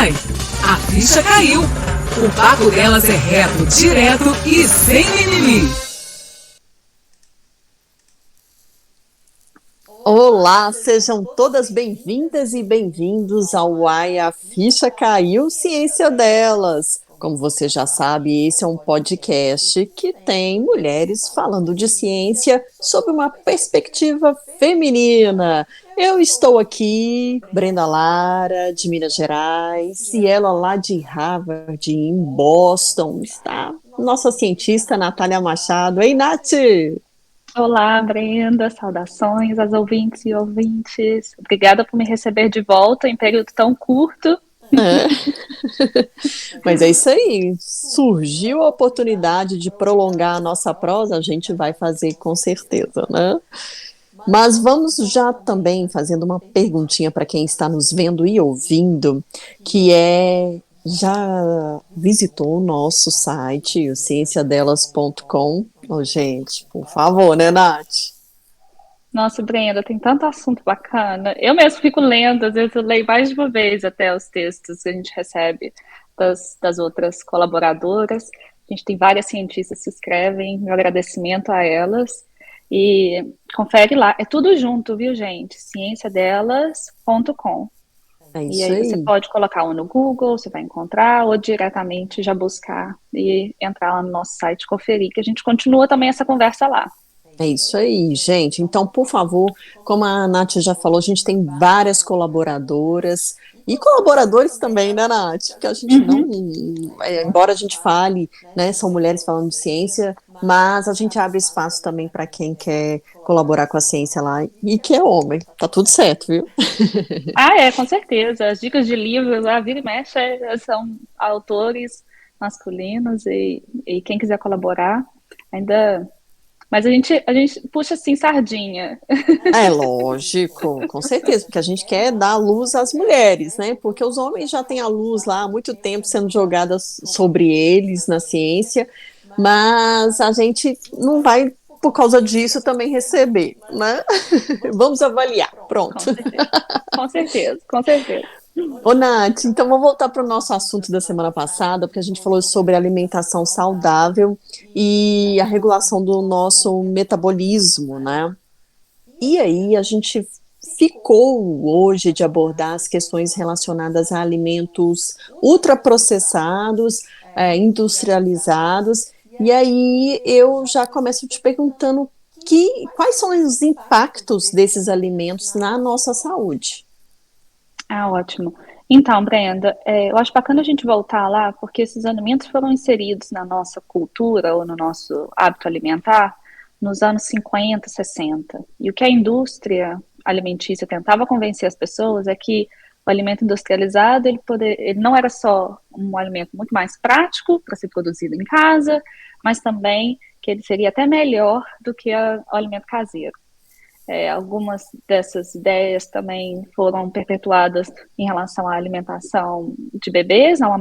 Ai, a ficha caiu. O papo delas é reto, direto e sem mimimi. Olá, sejam todas bem-vindas e bem-vindos ao Ai, a Ficha Caiu, Ciência Delas. Como você já sabe, esse é um podcast que tem mulheres falando de ciência sob uma perspectiva feminina. Eu estou aqui, Brenda Lara, de Minas Gerais, e ela lá de Harvard, em Boston, está nossa cientista Natália Machado. Ei, Nath! Olá, Brenda, saudações às ouvintes e ouvintes. Obrigada por me receber de volta em período tão curto. É. Mas é isso aí, surgiu a oportunidade de prolongar a nossa prosa, a gente vai fazer com certeza, né? Mas vamos já também fazendo uma perguntinha para quem está nos vendo e ouvindo, que é, já visitou o nosso site, o cienciadelas.com? Oh, gente, por favor, né, Nath? Nossa, Brenda, tem tanto assunto bacana. Eu mesmo fico lendo, às vezes eu leio mais de uma vez até os textos que a gente recebe das outras colaboradoras. A gente tem várias cientistas que escrevem, meu agradecimento a elas. E confere lá, é tudo junto, viu, gente? cienciadelas.com. É E isso aí você aí. pode colocar um no Google, você vai encontrar, ou diretamente já buscar e entrar lá no nosso site, conferir, que a gente continua também essa conversa lá. É isso aí, gente. Então, por favor, como a Nath já falou, a gente tem várias colaboradoras e colaboradores também, né, Nath? Porque a gente não, embora a gente fale, né, são mulheres falando de ciência, mas a gente abre espaço também para quem quer colaborar com a ciência lá e que é homem. Tá tudo certo, viu? Ah, é, com certeza. As dicas de livros, a vira e mexe, são autores masculinos e quem quiser colaborar, ainda. Mas a gente puxa assim sardinha. É lógico, com certeza, porque a gente quer dar luz às mulheres, né? Porque os homens já têm a luz lá há muito tempo sendo jogada sobre eles na ciência, mas a gente não vai, por causa disso, também receber, né? Vamos avaliar, Com pronto. certeza. Com certeza, com certeza. Ô, Nath, então vamos voltar para o nosso assunto da semana passada, porque a gente falou sobre alimentação saudável e a regulação do nosso metabolismo, né? E aí a gente ficou hoje de abordar as questões relacionadas a alimentos ultraprocessados, industrializados, e aí eu já começo te perguntando quais são os impactos desses alimentos na nossa saúde. Ah, ótimo. Então, Brenda, eu acho bacana a gente voltar lá, porque esses alimentos foram inseridos na nossa cultura ou no nosso hábito alimentar nos anos 50, 60. E o que a indústria alimentícia tentava convencer as pessoas é que o alimento industrializado ele não era só um alimento muito mais prático para ser produzido em casa, mas também que ele seria até melhor do que o alimento caseiro. Algumas dessas ideias também foram perpetuadas em relação à alimentação de bebês, ao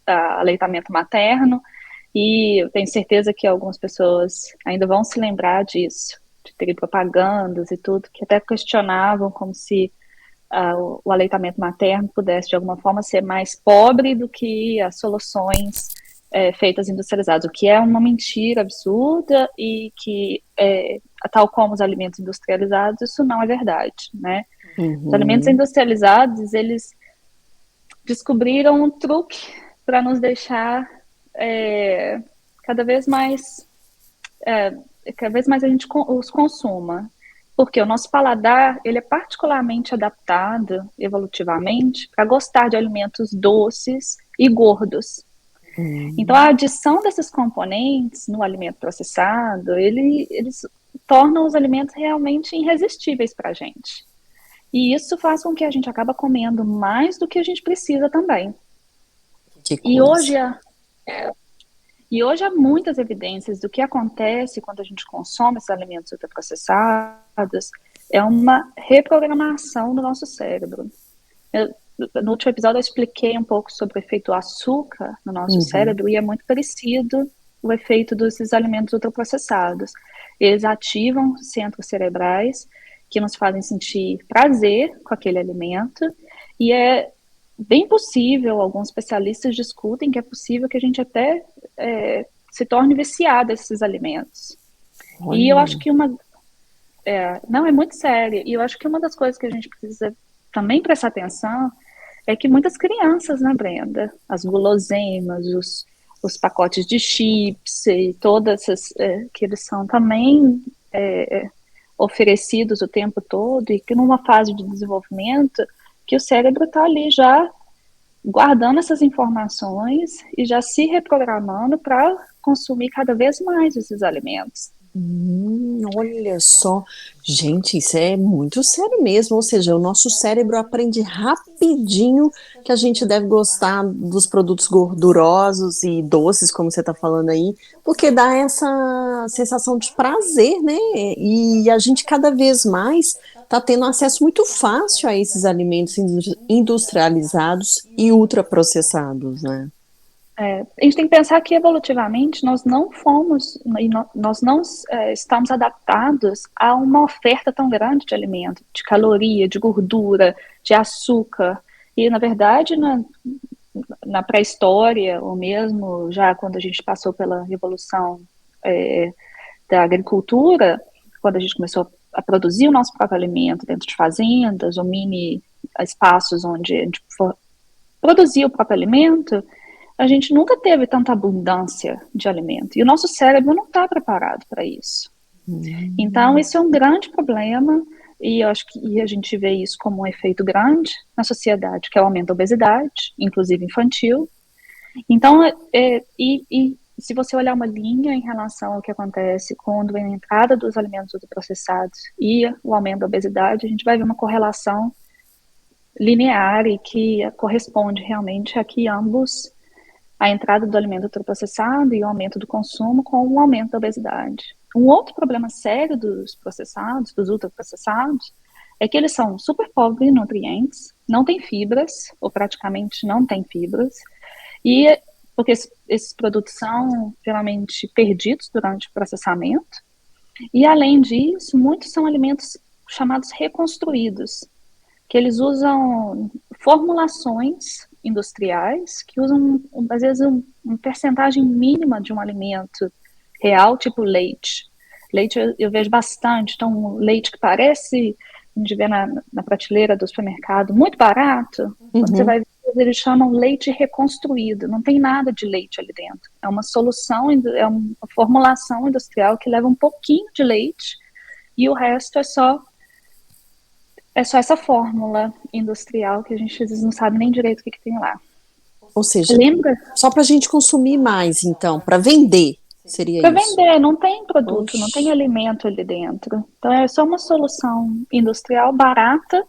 aleitamento materno, e eu tenho certeza que algumas pessoas ainda vão se lembrar disso, de terem propagandas e tudo, que até questionavam como se o aleitamento materno pudesse, de alguma forma, ser mais pobre do que as soluções feitas industrializadas, o que é uma mentira absurda e que, tal como os alimentos industrializados, isso não é verdade, né? Os alimentos Uhum. industrializados, eles descobriram um truque para nos deixar cada vez mais a gente os consuma, porque o nosso paladar ele é particularmente adaptado evolutivamente para gostar de alimentos doces e gordos. Então, a adição desses componentes no alimento processado, eles tornam os alimentos realmente irresistíveis para a gente. E isso faz com que a gente acaba comendo mais do que a gente precisa também. Que E coisa. hoje há muitas evidências do que acontece quando a gente consome esses alimentos ultraprocessados. É uma reprogramação do nosso cérebro. No último episódio eu expliquei um pouco sobre o efeito açúcar no nosso cérebro e é muito parecido o efeito desses alimentos ultraprocessados. Eles ativam centros cerebrais que nos fazem sentir prazer com aquele alimento e bem possível, alguns especialistas discutem que é possível que a gente até se torne viciado a esses alimentos. E eu acho Olha. que não, é muito sério, e eu acho que uma das coisas que a gente precisa também prestar atenção é que muitas crianças, né, Brenda, as guloseimas, os pacotes de chips e todas essas que eles são também oferecidos o tempo todo e que numa fase de desenvolvimento que o cérebro está ali já guardando essas informações e já se reprogramando para consumir cada vez mais esses alimentos. Olha só, gente, isso é muito sério mesmo. Ou seja, o nosso cérebro aprende rapidinho que a gente deve gostar dos produtos gordurosos e doces, como você está falando aí, porque dá essa sensação de prazer, né? E a gente cada vez mais está tendo acesso muito fácil a esses alimentos industrializados e ultraprocessados, né? A gente tem que pensar que evolutivamente nós não fomos, nós não estamos adaptados a uma oferta tão grande de alimento, de caloria, de gordura, de açúcar. E, na verdade, na pré-história, ou mesmo já quando a gente passou pela revolução da agricultura, quando a gente começou a produzir o nosso próprio alimento dentro de fazendas ou mini espaços onde a gente produzia o próprio alimento, a gente nunca teve tanta abundância de alimento. E o nosso cérebro não está preparado para isso. Então, isso é um grande problema, e eu acho que a gente vê isso como um efeito grande na sociedade, que é o aumento da obesidade, inclusive infantil. Então, se você olhar uma linha em relação ao que acontece quando a entrada dos alimentos ultraprocessados e o aumento da obesidade, a gente vai ver uma correlação linear e que corresponde realmente a que ambos a entrada do alimento ultraprocessado e o aumento do consumo com o aumento da obesidade. Um outro problema sério dos processados, dos ultraprocessados, é que eles são super pobres em nutrientes, não têm fibras, ou praticamente não têm fibras, e porque esses produtos são geralmente perdidos durante o processamento, e além disso, muitos são alimentos chamados reconstruídos, que eles usam formulações industriais que usam, às vezes, uma percentagem mínima de um alimento real, tipo leite. Leite eu vejo bastante, então leite que parece, a gente vê na prateleira do supermercado, muito barato, quando você vai ver, eles chamam leite reconstruído, não tem nada de leite ali dentro. É uma solução, é uma formulação industrial que leva um pouquinho de leite e o resto é só essa fórmula industrial que a gente às vezes não sabe nem direito o que tem lá. Ou seja, Lembra? só para a gente consumir mais, então, para vender, seria Para isso. vender, não tem produto, Oxi. não tem alimento ali dentro. Então é só uma solução industrial barata,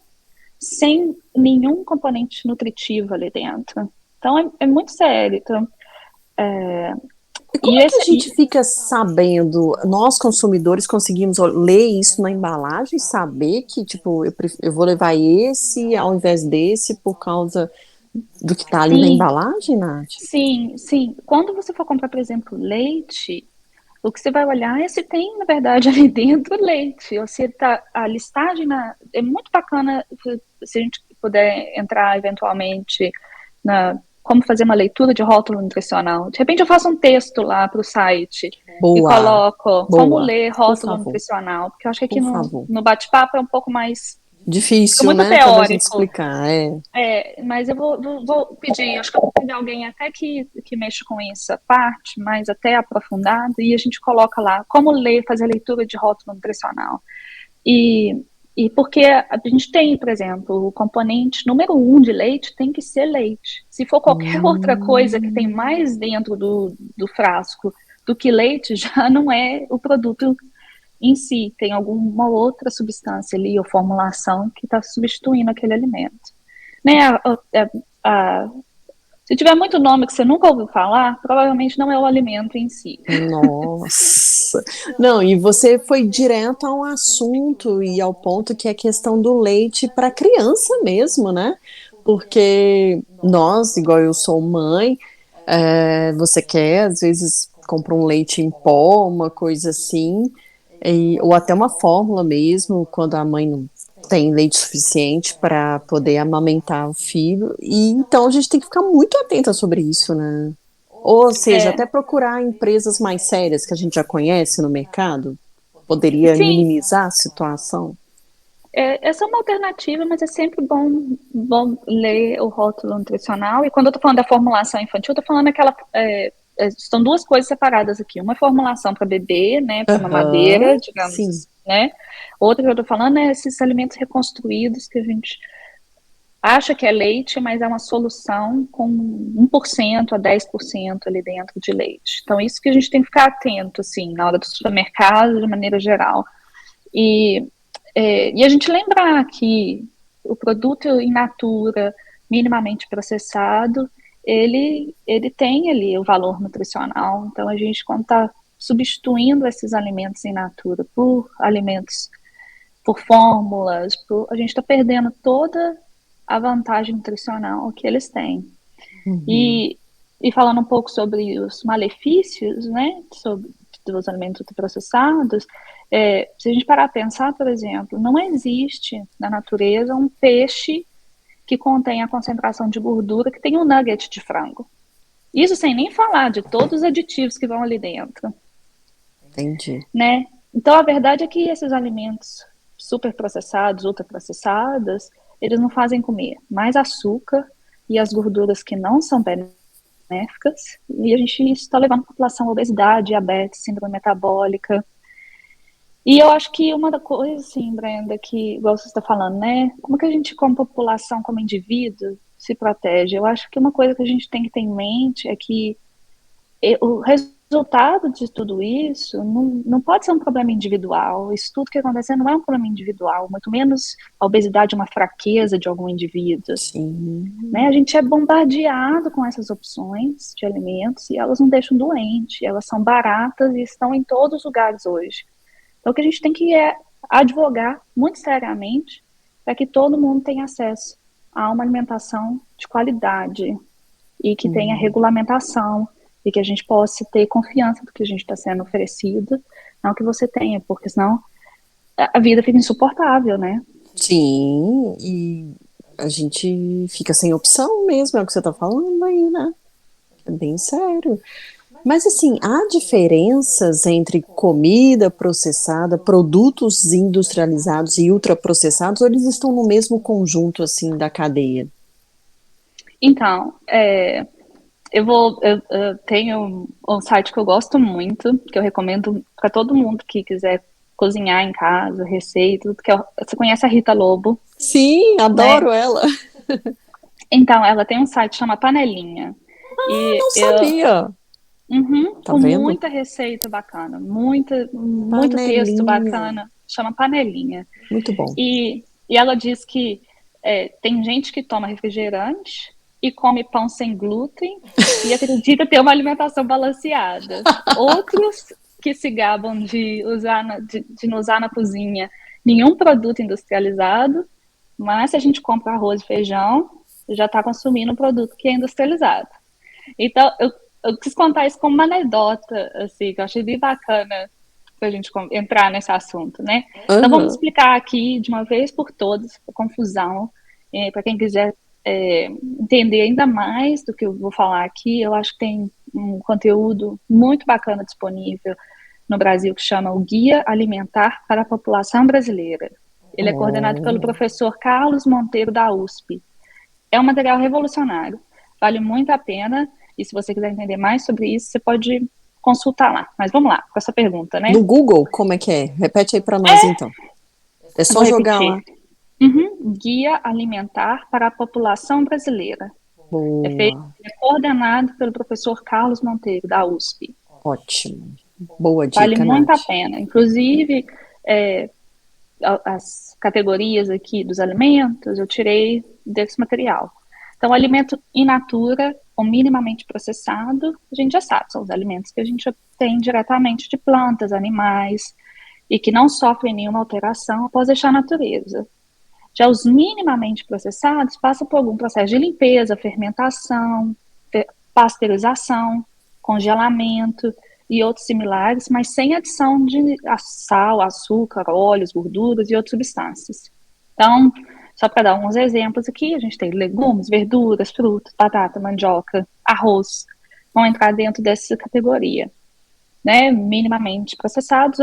sem nenhum componente nutritivo ali dentro. Então é muito sério. Então, E como é que a gente fica sabendo, nós consumidores conseguimos ler isso na embalagem, saber que, tipo, eu vou levar esse ao invés desse por causa do que está ali na sim, embalagem, Nath? sim. Quando você for comprar, por exemplo, leite, o que você vai olhar é se tem, na verdade, ali dentro leite, ou se tá, a listagem é muito bacana se a gente puder entrar eventualmente na como fazer uma leitura de rótulo nutricional. De repente eu faço um texto lá para o site e Boa, coloco como boa, ler por rótulo favor, nutricional, porque eu acho que aqui por no, favor. no bate-papo é um pouco mais, fica Difícil, muito né, para a gente teórico. explicar, é. Mas eu vou pedir, acho que eu vou pedir alguém até que mexa com essa parte, mais até aprofundado, e a gente coloca lá como ler, fazer a leitura de rótulo nutricional. E, e porque a gente tem, por exemplo, o componente número 1 de leite tem que ser leite. Se for qualquer outra coisa que tem Hum, mais dentro do frasco do que leite, já não é o produto em si, tem alguma outra substância ali ou formulação que está substituindo aquele alimento. Né? Se tiver muito nome que você nunca ouviu falar, provavelmente não é o alimento em si. nossa. Não, e você foi direto ao assunto e ao ponto que é a questão do leite para criança mesmo, né? Porque nós, igual eu sou mãe, você quer, às vezes, compra um leite em pó, uma coisa assim, ou até uma fórmula mesmo, quando a mãe não tem leite suficiente para poder amamentar o filho, e então a gente tem que ficar muito atenta sobre isso, né? Ou seja, É, até procurar empresas mais sérias que a gente já conhece no mercado, poderia sim, minimizar a situação. essa é uma alternativa, mas é sempre bom ler o rótulo nutricional. E quando eu estou falando da formulação infantil, eu estou falando aquela. São duas coisas separadas aqui. Uma é formulação para bebê, né, para mamadeira, Aham, digamos sim. assim, né? Outra que eu estou falando é esses alimentos reconstruídos que a gente acha que é leite, mas é uma solução com 1% a 10% ali dentro de leite. Então, isso que a gente tem que ficar atento, assim, na hora do supermercado, de maneira geral. E, e a gente lembrar que o produto in natura, minimamente processado, ele tem ali o valor nutricional. Então, a gente, quando está substituindo esses alimentos in natura por alimentos, por fórmulas, a gente está perdendo toda a vantagem nutricional que eles têm. Uhum. E, e falando um pouco sobre os malefícios, né, sobre dos alimentos ultraprocessados, se a gente parar a pensar, por exemplo, não existe na natureza um peixe que contém a concentração de gordura que tem um nugget de frango. Isso sem nem falar de todos os aditivos que vão ali dentro, Entendi. né? Então, a verdade é que esses alimentos superprocessados, ultraprocessados, eles não fazem comer mais açúcar e as gorduras que não são benéficas, e a gente está levando a população a obesidade, diabetes, síndrome metabólica. E eu acho que uma da coisa, assim, Brenda, que, igual você está falando, né? Como que a gente, como população, como indivíduo, se protege? Eu acho que uma coisa que a gente tem que ter em mente é que o resultado de tudo isso não pode ser um problema individual. Isso tudo que acontece não é um problema individual, muito menos a obesidade é uma fraqueza de algum indivíduo. Sim. Né? A gente é bombardeado com essas opções de alimentos e elas não deixam doente, elas são baratas e estão em todos os lugares hoje. Então, o que a gente tem que advogar muito seriamente para que todo mundo tenha acesso a uma alimentação de qualidade e que tenha Hum. regulamentação e que a gente possa ter confiança do que a gente está sendo oferecido, não que você tenha, porque senão a vida fica insuportável, né? Sim, e a gente fica sem opção mesmo, é o que você está falando aí, né? É bem sério. Mas assim, há diferenças entre comida processada, produtos industrializados e ultraprocessados, ou eles estão no mesmo conjunto assim da cadeia? Então, eu tenho um site que eu gosto muito, que eu recomendo para todo mundo que quiser cozinhar em casa, receita, você conhece a Rita Lobo, Sim, né? adoro ela. Então, ela tem um site que chama Panelinha. E Não sabia. Tá com vendo? muita receita bacana, muito texto Panelinha. bacana, chama Panelinha. Muito bom. E ela diz que tem gente que toma refrigerante e come pão sem glúten e acredita ter uma alimentação balanceada. Outros que se gabam de não usar na cozinha nenhum produto industrializado, mas se a gente compra arroz e feijão, já está consumindo um produto que é industrializado. Então, eu quis contar isso como uma anedota, assim, que eu achei bem bacana para a gente entrar nesse assunto, né? Então, vamos Aham. explicar aqui de uma vez por todas a confusão, para quem quiser entender ainda mais do que eu vou falar aqui. Eu acho que tem um conteúdo muito bacana disponível no Brasil que chama o Guia Alimentar para a População Brasileira. Ele é coordenado pelo Oh. professor Carlos Monteiro, da USP. É um material revolucionário, vale muito a pena, e se você quiser entender mais sobre isso, você pode consultar lá. Mas vamos lá, com essa pergunta, né? No Google, como é que é? Repete aí para nós então. É Vou só jogar repetir. lá. Guia Alimentar para a População Brasileira. Boa, É coordenado pelo professor Carlos Monteiro, da USP. ótimo. Boa Vale dica, muito a Nath. pena. Inclusive, é, as categorias aqui dos alimentos, eu tirei desse material. Então, alimento in natura ou minimamente processado, a gente já sabe, são os alimentos que a gente obtém diretamente de plantas, animais, e que não sofrem nenhuma alteração após deixar a natureza. Já os minimamente processados passam por algum processo de limpeza, fermentação, pasteurização, congelamento e outros similares, mas sem adição de sal, açúcar, óleos, gorduras e outras substâncias. Então, só para dar alguns exemplos aqui, a gente tem legumes, verduras, frutas, batata, mandioca, arroz, vão entrar dentro dessa categoria, né? Minimamente processados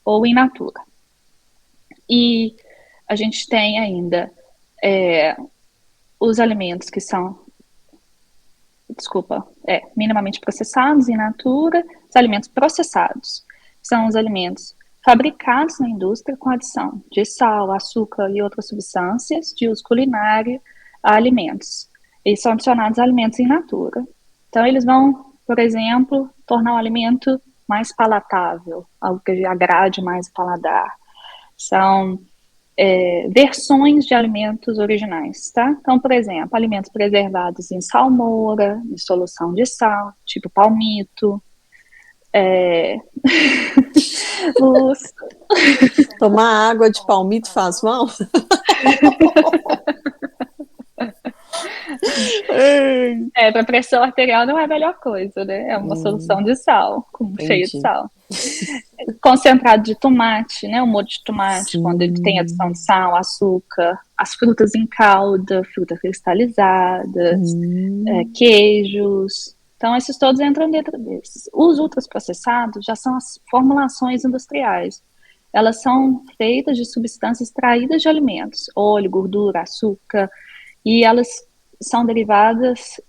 ou in natura. E a gente tem ainda os alimentos que são, minimamente processados, in natura, os alimentos processados. São os alimentos fabricados na indústria com adição de sal, açúcar e outras substâncias de uso culinário a alimentos. Eles são adicionados a alimentos in natura. Então, eles vão, por exemplo, tornar o alimento mais palatável, algo que agrade mais o paladar. São versões de alimentos originais, tá? Então, por exemplo, alimentos preservados em salmoura, em solução de sal, tipo palmito, os... Tomar água de palmito faz mal? Para pressão arterial não é a melhor coisa, né? É uma solução de sal, cheia de sal. Concentrado de tomate, né? O molho de tomate, Sim. quando ele tem adição de sal, açúcar, as frutas em calda, fruta cristalizada, queijos. Então, esses todos entram dentro desses. Os ultraprocessados já são as formulações industriais. Elas são feitas de substâncias extraídas de alimentos, óleo, gordura, açúcar, e elas são derivadas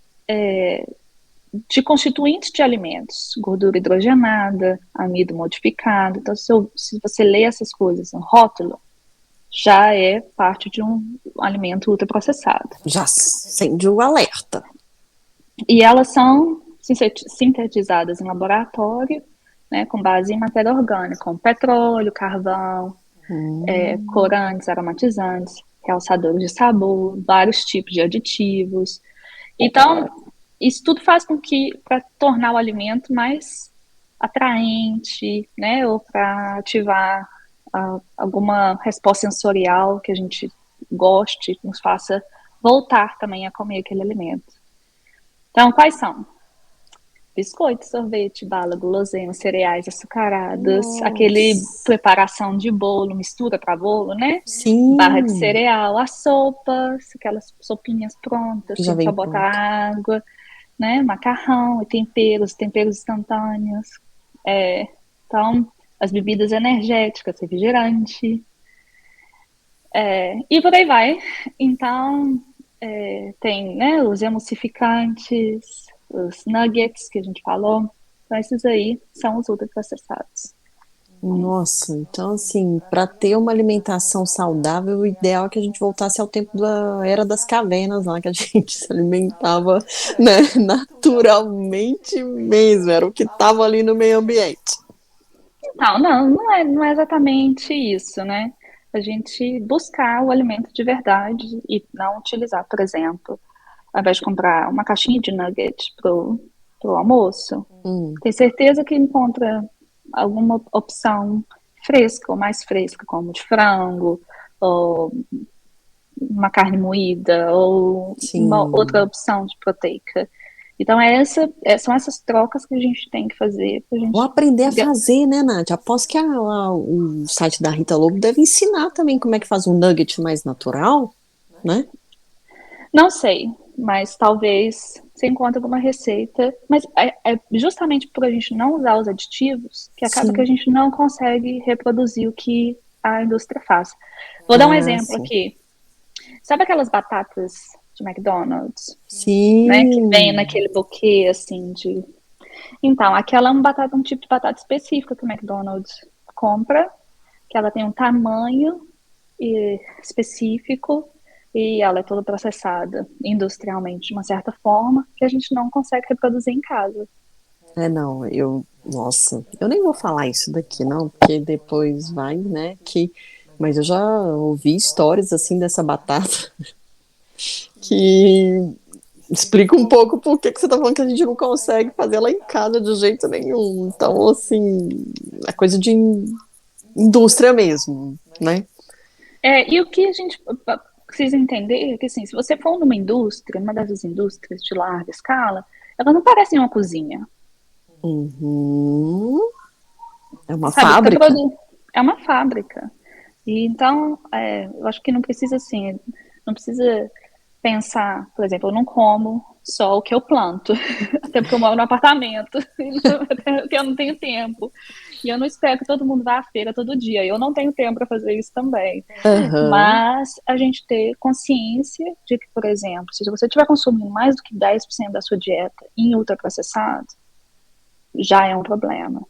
de constituintes de alimentos, gordura hidrogenada, amido modificado. Então, se você lê essas coisas no rótulo, já é parte de um alimento ultraprocessado. Já acende o alerta. E elas são sintetizadas em laboratório, né, com base em matéria orgânica, como petróleo, carvão, corantes, aromatizantes, realçadores de sabor, vários tipos de aditivos. Então, isso tudo faz com que, para tornar o alimento mais atraente, né, ou para ativar alguma resposta sensorial que a gente goste, que nos faça voltar também a comer aquele alimento. Então, quais são? Biscoito, sorvete, bala, guloseima, cereais açucarados, aquele preparação de bolo, mistura para bolo, né? Sim. Barra de cereal, as sopas, aquelas sopinhas prontas, que já vem só botar água, né? Macarrão e temperos instantâneos. Então, as bebidas energéticas, refrigerante. E por aí vai. Então, tem, né, os emulsificantes, os nuggets que a gente falou. Então, esses aí são os ultraprocessados. Nossa, então assim, para ter uma alimentação saudável, o ideal é que a gente voltasse ao tempo da Era das Cavernas, lá que a gente se alimentava, né, naturalmente mesmo, era o que estava ali no meio ambiente. Não é exatamente isso, né? A gente buscar o alimento de verdade e não utilizar, por exemplo, ao invés de comprar uma caixinha de nugget pro almoço, tem certeza que encontra alguma opção fresca ou mais fresca, como de frango, ou uma carne moída, ou uma outra opção de proteica. Então, são essas trocas que a gente tem que fazer. Ou aprender a fazer, né, Nath? Aposto que o site da Rita Lobo deve ensinar também como é que faz um nugget mais natural, né? Não sei, mas talvez você encontre alguma receita. Mas é justamente por a gente não usar os aditivos que acaba que a gente não consegue reproduzir o que a indústria faz. Vou dar um exemplo aqui. Sabe aquelas batatas de McDonald's? Sim. Né, que vem naquele buquê, assim, de... Então, aquela é um tipo de batata específica que o McDonald's compra, que ela tem um tamanho específico e ela é toda processada industrialmente de uma certa forma que a gente não consegue reproduzir em casa. Nossa, eu nem vou falar isso daqui, não, porque depois vai, né, mas eu já ouvi histórias, assim, dessa batata que explica um pouco por que você tá falando que a gente não consegue fazer ela em casa de jeito nenhum. Então, assim, é coisa de indústria mesmo, né? E o que a gente precisa entender é que, assim, se você for numa indústria, uma dessas indústrias de larga escala, elas não parecem uma cozinha. É uma fábrica. É uma fábrica. E então, eu acho que não precisa assim, não precisa pensar, por exemplo, eu não como só o que eu planto, até porque eu moro no apartamento, porque eu não tenho tempo. E eu não espero que todo mundo vá à feira todo dia. Eu não tenho tempo para fazer isso também. Aham, Mas a gente ter consciência de que, por exemplo, se você estiver consumindo mais do que 10% da sua dieta em ultraprocessado, já é um problema.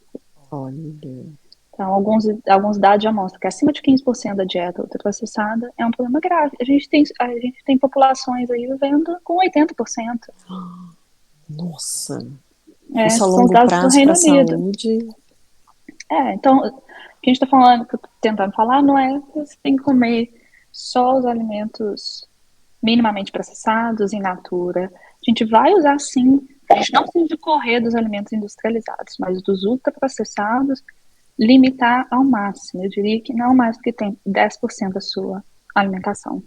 olha. Então, alguns dados já mostram que acima de 15% da dieta ultraprocessada é um problema grave. A gente tem populações aí vivendo com 80%. Nossa, isso a Esses são os longo dados do prazo para Reino a Unido. saúde. Então, o que a gente está falando, que eu tô tentando falar, não é que você tem que comer só os alimentos minimamente processados, in natura. A gente vai usar sim, a gente não precisa de correr dos alimentos industrializados, mas dos ultraprocessados, limitar ao máximo. Eu diria que não mais do que tem 10% da sua alimentação.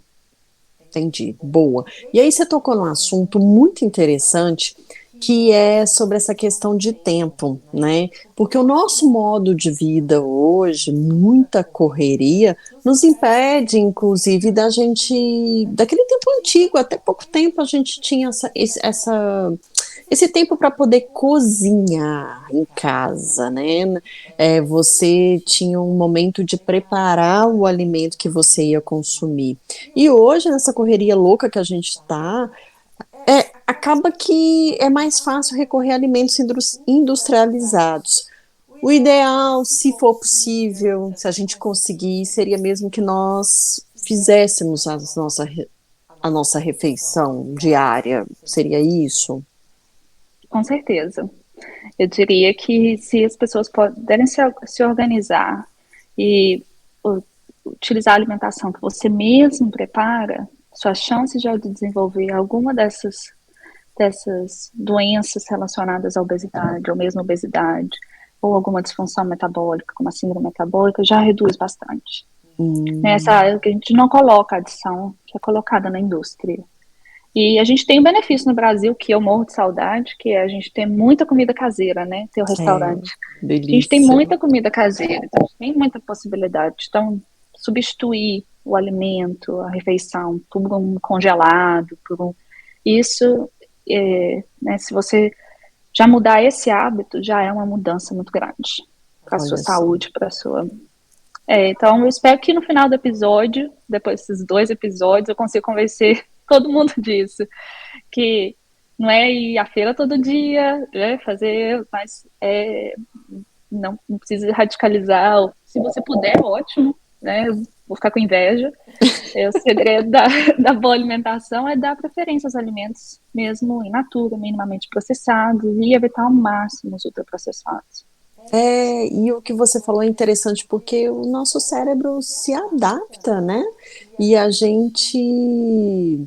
Entendi, boa. E aí você tocou num assunto muito interessante, que é sobre essa questão de tempo, né? Porque o nosso modo de vida hoje, muita correria, nos impede, inclusive, da gente, daquele tempo antigo, até pouco tempo a gente tinha esse tempo para poder cozinhar em casa, né? Você tinha um momento de preparar o alimento que você ia consumir. E hoje, nessa correria louca que a gente está, acaba que é mais fácil recorrer a alimentos industrializados. O ideal, se for possível, se a gente conseguir, seria mesmo que nós fizéssemos a nossa refeição diária. Seria isso? Com certeza. Eu diria que se as pessoas puderem se organizar e utilizar a alimentação que você mesmo prepara, suas chances de desenvolver alguma dessas doenças relacionadas à obesidade, ou mesmo obesidade, ou alguma disfunção metabólica, como a síndrome metabólica, já reduz bastante. Nessa Hum, área que a gente não coloca a adição que é colocada na indústria. E a gente tem um benefício no Brasil que eu morro de saudade, que é a gente ter muita comida caseira, né? Ter o é, restaurante. A gente tem delícia. muita comida caseira, então a gente tem muita possibilidade. Então, substituir o alimento, a refeição, por um congelado, isso, né, se você já mudar esse hábito, já é uma mudança muito grande para a sua Olha só. saúde, para a sua. Então, eu espero que no final do episódio, depois desses 2 episódios, eu consiga convencer todo mundo disso que não é ir à feira todo dia, né, fazer, mas não precisa radicalizar. Se você puder, ótimo, né? Eu vou ficar com inveja. O segredo da boa alimentação é dar preferência aos alimentos mesmo in natura, minimamente processados e evitar ao máximo os ultraprocessados. E o que você falou é interessante porque o nosso cérebro se adapta, né? E a gente,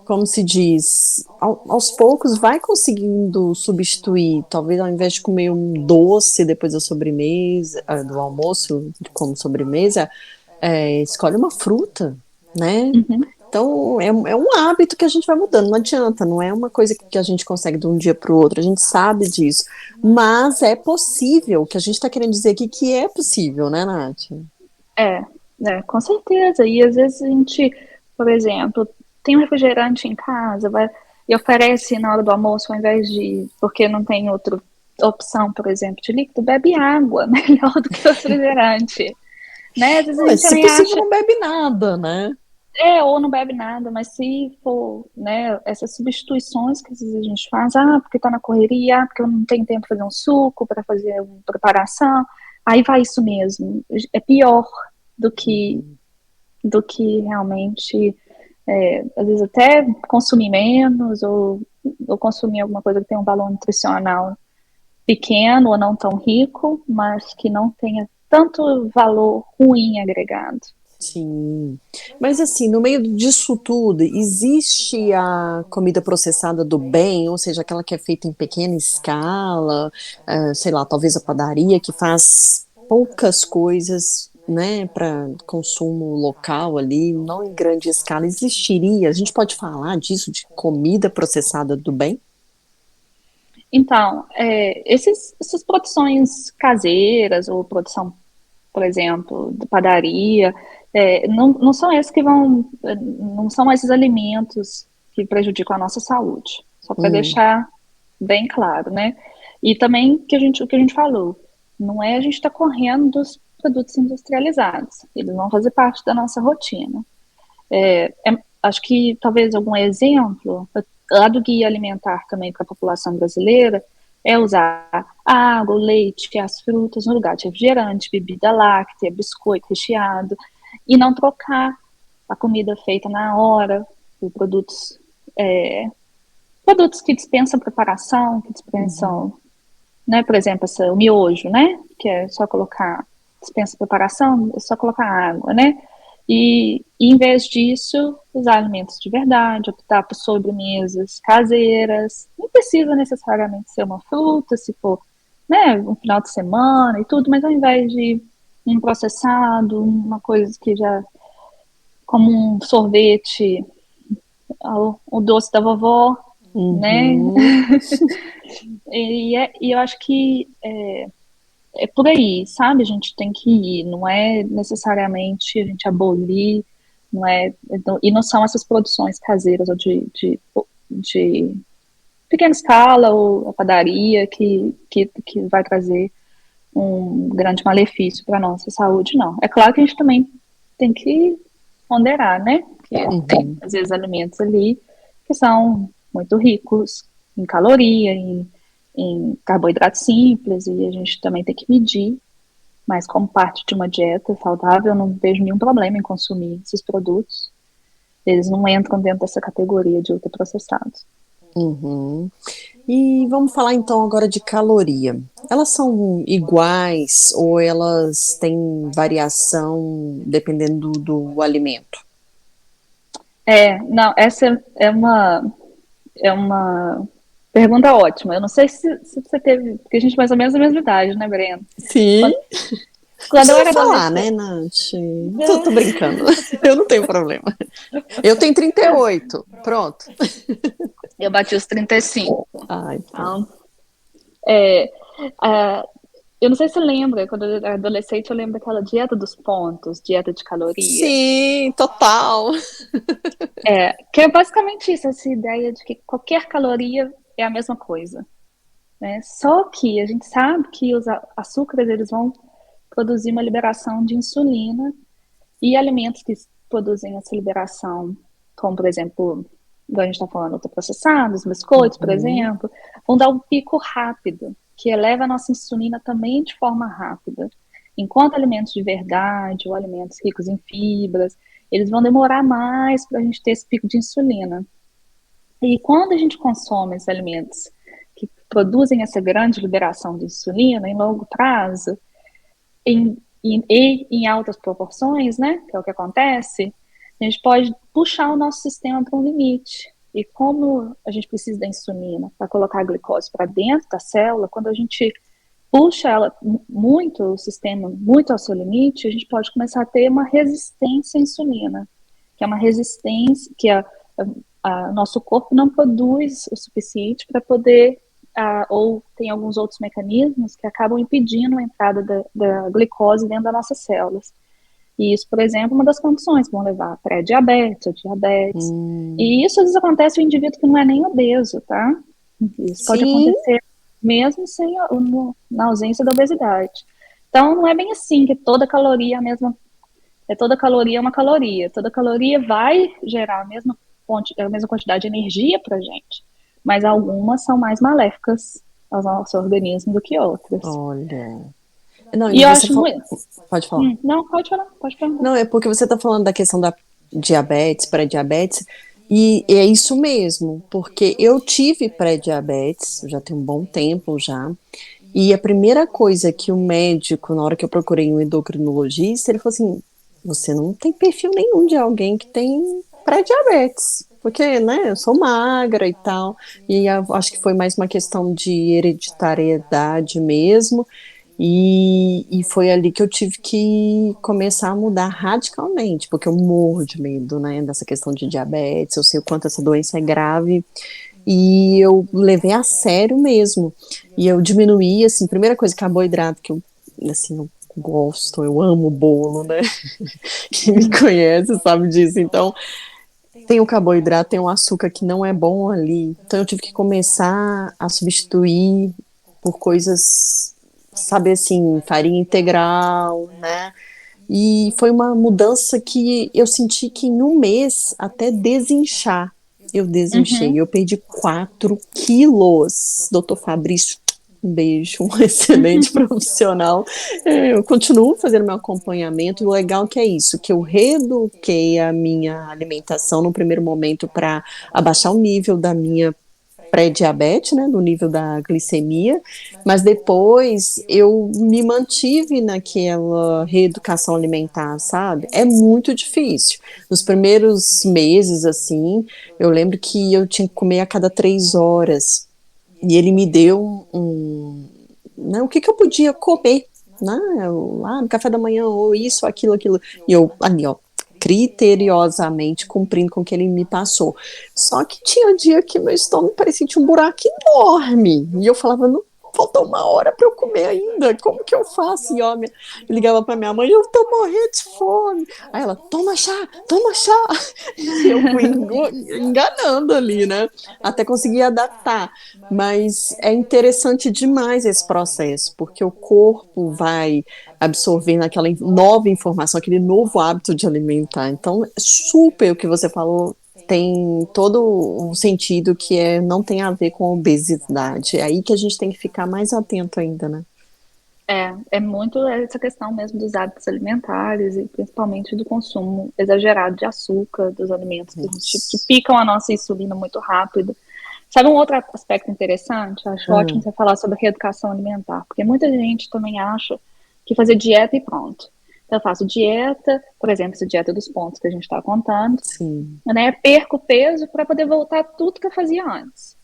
como se diz, aos poucos vai conseguindo substituir, talvez ao invés de comer um doce depois da sobremesa, do almoço como sobremesa, escolhe uma fruta, né? Uhum. Então, é um hábito que a gente vai mudando, não adianta, não é uma coisa que a gente consegue de um dia para o outro, a gente sabe disso, mas é possível, o que a gente está querendo dizer aqui que é possível, né, Nath? É, com certeza. E às vezes a gente, por exemplo, tem um refrigerante em casa, e oferece na hora do almoço, ao invés de, porque não tem outra opção, por exemplo, de líquido, bebe água, melhor do que o refrigerante. Né? Às vezes a Mas, gente se também possível, acha, não bebe nada, né? ou não bebe nada, mas se for, né, essas substituições que às vezes a gente faz, porque tá na correria, porque eu não tenho tempo para fazer um suco, para fazer uma preparação, aí vai isso mesmo. É pior do que, do que realmente, às vezes até consumir menos, ou consumir alguma coisa que tem um valor nutricional pequeno ou não tão rico, mas que não tenha tanto valor ruim agregado. Sim, mas assim, no meio disso tudo, existe a comida processada do bem, ou seja, aquela que é feita em pequena escala, sei lá, talvez a padaria que faz poucas coisas, né, para consumo local ali, não em grande escala, existiria? A gente pode falar disso, de comida processada do bem? Então, essas produções caseiras ou produção por exemplo, de padaria, não são esses não são esses alimentos que prejudicam a nossa saúde, só para deixar bem claro, né? E também o que a gente falou, não é a gente estar correndo dos produtos industrializados, eles vão fazer parte da nossa rotina. Acho que talvez algum exemplo lá do guia alimentar também para a população brasileira é usar a água, o leite, as frutas no lugar de refrigerante, bebida láctea, biscoito recheado, e não trocar a comida feita na hora por produtos que dispensam preparação, que dispensam, né, por exemplo, o miojo, né, que é só colocar, dispensa preparação, é só colocar água, né, e em vez disso, usar alimentos de verdade, optar por sobremesas caseiras, não precisa necessariamente ser uma fruta, se for, né, um final de semana e tudo, mas ao invés de um processado, uma coisa que já, como um sorvete, o doce da vovó, né, e eu acho que é por aí, sabe? A gente tem que ir, não é necessariamente a gente abolir, não é, e não são essas produções caseiras ou de pequena escala ou a padaria que vai trazer um grande malefício para a nossa saúde, não. É claro que a gente também tem que ponderar, né? Porque tem, às vezes, alimentos ali que são muito ricos em caloria, em carboidratos simples, e a gente também tem que medir, mas como parte de uma dieta saudável, eu não vejo nenhum problema em consumir esses produtos. Eles não entram dentro dessa categoria de ultraprocessados. E vamos falar então agora de caloria. Elas são iguais ou elas têm variação dependendo do alimento? Não, essa é uma pergunta ótima. Eu não sei se você teve, porque a gente é mais ou menos a mesma idade, né, Breno? Sim. Quando eu Precisa era falar, né, adolescente. Nath? Tô brincando. Eu não tenho problema. Eu tenho 38. Pronto. Eu bati os 35. Ai, Então, é, eu não sei se você lembra, quando eu era adolescente, eu lembro daquela dieta dos pontos, dieta de caloria. sim, total. Que é basicamente isso, essa ideia de que qualquer caloria é a mesma coisa, né? Só que a gente sabe que os açúcares eles vão produzir uma liberação de insulina e alimentos que produzem essa liberação, como por exemplo, igual a gente está falando, ultraprocessados, biscoitos, por exemplo, vão dar um pico rápido, que eleva a nossa insulina também de forma rápida. Enquanto alimentos de verdade ou alimentos ricos em fibras, eles vão demorar mais para a gente ter esse pico de insulina. E quando a gente consome esses alimentos que produzem essa grande liberação de insulina em longo prazo, em altas proporções, né, que é o que acontece, a gente pode puxar o nosso sistema para um limite. E como a gente precisa da insulina para colocar a glicose para dentro da célula, quando a gente puxa ela muito, o sistema muito ao seu limite, a gente pode começar a ter uma resistência à insulina, que é uma resistência que nosso corpo não produz o suficiente para poder, ou tem alguns outros mecanismos que acabam impedindo a entrada da glicose dentro das nossas células. E isso, por exemplo, é uma das condições que vão levar a pré-diabetes ou diabetes. E isso às vezes acontece no indivíduo que não é nem obeso, tá? Isso pode acontecer mesmo na ausência da obesidade. Então, não é bem assim que toda caloria é a mesma. Toda caloria é uma caloria. Toda caloria vai gerar a mesma quantidade de energia para a gente. Mas algumas são mais maléficas ao nosso organismo do que outras. Olha. Não, e eu acho muito. Pode falar. Não, pode falar. Não, é porque você está falando da questão da diabetes, pré-diabetes, e é isso mesmo, porque eu tive pré-diabetes, já tem um bom tempo já, e a primeira coisa que o médico, na hora que eu procurei um endocrinologista, ele falou assim, você não tem perfil nenhum de alguém que tem pré-diabetes, porque, né, eu sou magra e tal, e acho que foi mais uma questão de hereditariedade mesmo, e foi ali que eu tive que começar a mudar radicalmente, porque eu morro de medo, né, dessa questão de diabetes, eu sei o quanto essa doença é grave, e eu levei a sério mesmo, e eu diminuí, assim, primeira coisa, carboidrato, que eu, assim, eu gosto, eu amo bolo, né? Quem me conhece sabe disso. Então, tem o carboidrato, tem o açúcar que não é bom ali. Então, eu tive que começar a substituir por coisas, sabe assim, farinha integral, né? E foi uma mudança que eu senti que em um mês, até desinchar, eu desinchei. Uhum. Eu perdi 4 quilos. Doutor Fabrício, um beijo, um excelente profissional. Eu continuo fazendo meu acompanhamento. O legal que é isso, que eu reeduquei a minha alimentação no primeiro momento para abaixar o nível da minha pré-diabetes, né, no nível da glicemia, mas depois eu me mantive naquela reeducação alimentar, sabe? É muito difícil. Nos primeiros meses, assim, eu lembro que eu tinha que comer a cada 3 horas, e ele me deu né, o que que eu podia comer, né? No café da manhã, ou isso, aquilo. E eu, ali, ó, criteriosamente cumprindo com o que ele me passou. Só que tinha dia que meu estômago parecia que tinha um buraco enorme. E eu falava, não, falta 1 hora para eu comer ainda. Como que eu faço? E ó, ligava para minha mãe, eu tô morrendo de fome. Aí ela, toma chá, toma chá. E eu fui enganando ali, né? Até conseguir adaptar. Mas é interessante demais esse processo, porque o corpo vai absorvendo aquela nova informação, aquele novo hábito de alimentar. Então, super o que você falou tem todo um sentido que não tem a ver com obesidade. É aí que a gente tem que ficar mais atento ainda, né? É muito essa questão mesmo dos hábitos alimentares e principalmente do consumo exagerado de açúcar, dos alimentos que Isso. picam a nossa insulina muito rápido. Sabe um outro aspecto interessante? Acho ótimo você falar sobre reeducação alimentar, porque muita gente também acha que fazer dieta e pronto. Então, eu faço dieta, por exemplo, essa dieta dos pontos que a gente está contando, Sim, né? Perco peso para poder voltar a tudo que eu fazia antes.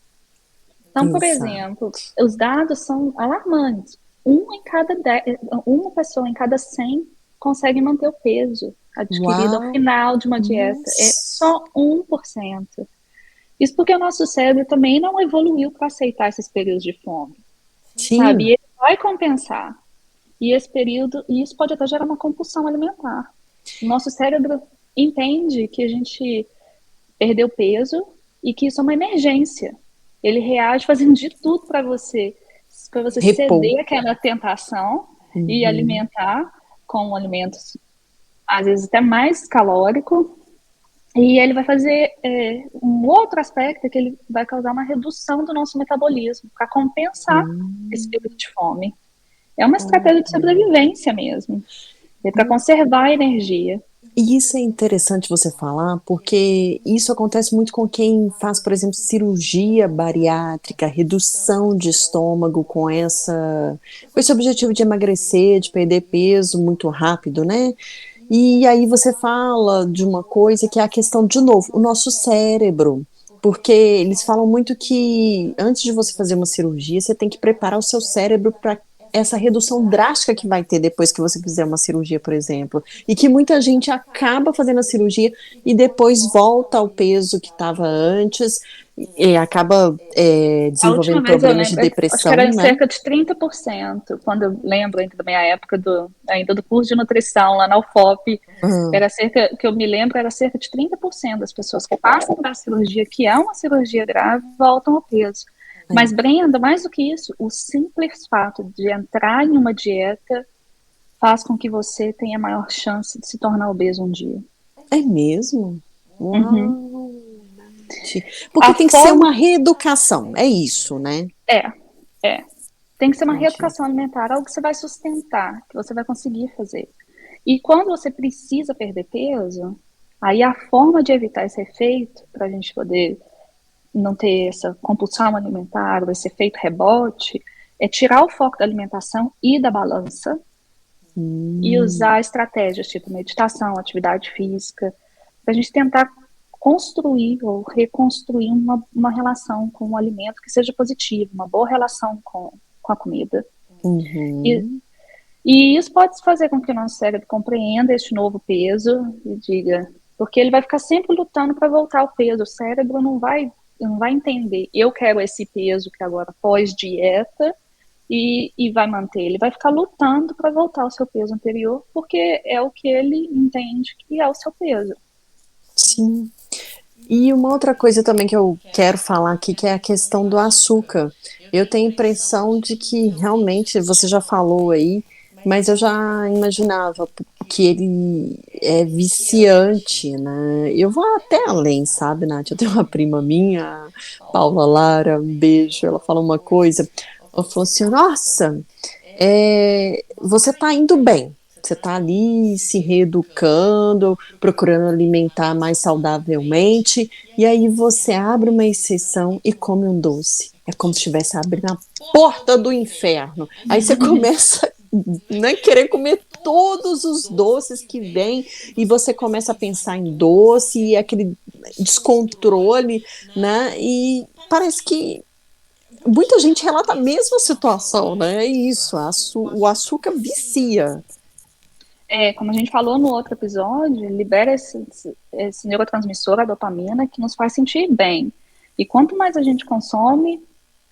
Então, por exemplo, exato. os dados são alarmantes. Uma pessoa em cada 100 consegue manter o peso adquirido ao Uau! final de uma dieta. É Nossa! só 1%. Isso porque o nosso cérebro também não evoluiu para aceitar esses períodos de fome, sabe? E Sim, ele vai compensar. E isso pode até gerar uma compulsão alimentar. O nosso cérebro entende que a gente perdeu peso e que isso é uma emergência. Ele reage fazendo de tudo para você repor. ceder àquela tentação e Uhum. alimentar com alimentos às vezes até mais calórico. E ele vai fazer um outro aspecto que ele vai causar uma redução do nosso metabolismo para compensar esse Hum. período de fome. É uma estratégia de Olha. sobrevivência mesmo. É para conservar a energia. E isso é interessante você falar, porque isso acontece muito com quem faz, por exemplo, cirurgia bariátrica, redução de estômago com esse objetivo de emagrecer, de perder peso muito rápido, né? E aí você fala de uma coisa que é a questão, de novo, o nosso cérebro. Porque eles falam muito que antes de você fazer uma cirurgia, você tem que preparar o seu cérebro para essa redução drástica que vai ter depois que você fizer uma cirurgia, por exemplo. E que muita gente acaba fazendo a cirurgia e depois volta ao peso que estava antes e acaba A última desenvolvendo vez eu problemas de lembro, acho que era depressão, né? cerca de 30%, quando eu lembro ainda da minha época ainda do curso de nutrição lá na UFOP, Uhum. que eu me lembro, era cerca de 30% das pessoas que passam para a cirurgia, que é uma cirurgia grave, voltam ao peso. Mas, Brenda, mais do que isso, o simples fato de entrar em uma dieta faz com que você tenha maior chance de se tornar obeso um dia. É mesmo? Uhum. Uau! A Porque tem que ser forma uma reeducação, é isso, né? é, é. Tem que ser uma Entendi. reeducação alimentar, algo que você vai sustentar, que você vai conseguir fazer. E quando você precisa perder peso, aí a forma de evitar esse efeito, para a gente poder não ter essa compulsão alimentar, ou esse efeito rebote, é tirar o foco da alimentação e da balança e Hum, usar estratégias tipo meditação, atividade física, para a gente tentar construir ou reconstruir uma relação com o alimento que seja positiva, uma boa relação com a comida. E, uhum. e isso pode fazer com que o nosso cérebro compreenda este novo peso e diga, porque ele vai ficar sempre lutando para voltar ao peso. O cérebro não vai entender. Eu quero esse peso que agora pós dieta e vai manter. Ele vai ficar lutando para voltar ao seu peso anterior, porque é o que ele entende que é o seu peso. Sim. E uma outra coisa também que eu quero falar aqui, que é a questão do açúcar. Eu tenho a impressão de que realmente, você já falou aí, mas eu já imaginava que ele é viciante, né? Eu vou até além, sabe, Nath? Eu tenho uma prima minha, a Paula Lara, um beijo, ela fala uma coisa, ela falou assim, nossa, você tá indo bem, você tá ali se reeducando, procurando alimentar mais saudavelmente, e aí você abre uma exceção e come um doce. É como se estivesse abrindo a porta do inferno. Aí você começa, né, querer comer todos os doces que vem, e você começa a pensar em doce, e aquele descontrole, né? E parece que muita gente relata a mesma situação, né? É isso, o açúcar vicia. Como a gente falou no outro episódio, libera esse neurotransmissor, a dopamina, que nos faz sentir bem. E quanto mais a gente consome,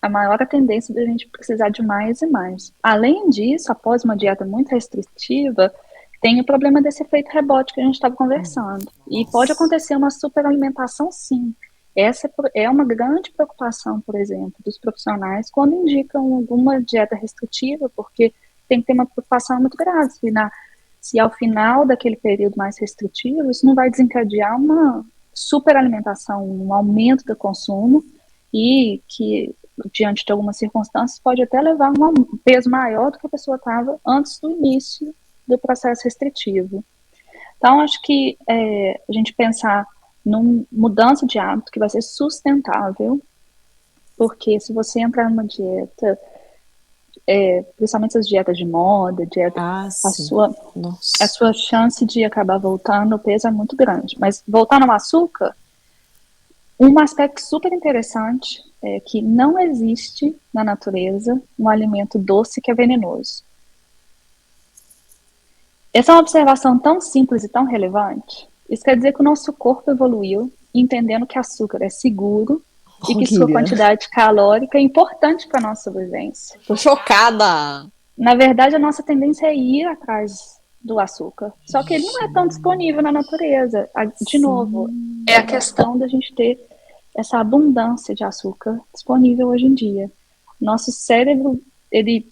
a maior a tendência de a gente precisar de mais e mais. Além disso, após uma dieta muito restritiva, tem o problema desse efeito rebote que a gente estava conversando. E pode acontecer uma superalimentação, sim. Essa é uma grande preocupação, por exemplo, dos profissionais quando indicam alguma dieta restritiva, porque tem que ter uma preocupação muito grave. Se ao final daquele período mais restritivo, isso não vai desencadear uma superalimentação, um aumento do consumo, e que, diante de algumas circunstâncias, pode até levar a um peso maior do que a pessoa estava antes do início do processo restritivo. Então, acho que a gente pensar numa mudança de hábito que vai ser sustentável, porque se você entrar numa dieta, principalmente essas dietas de moda, a sua chance de acabar voltando o peso é muito grande. Mas voltando ao açúcar, um aspecto super interessante é que não existe na natureza um alimento doce que é venenoso. Essa é uma observação tão simples e tão relevante. Isso quer dizer que o nosso corpo evoluiu entendendo que açúcar é seguro e que sua quantidade calórica é importante para a nossa sobrevivência. Tô chocada! Na verdade, a nossa tendência é ir atrás do açúcar. Só que ele não é tão disponível na natureza. De novo, é a questão da gente ter essa abundância de açúcar disponível hoje em dia. Nosso cérebro, ele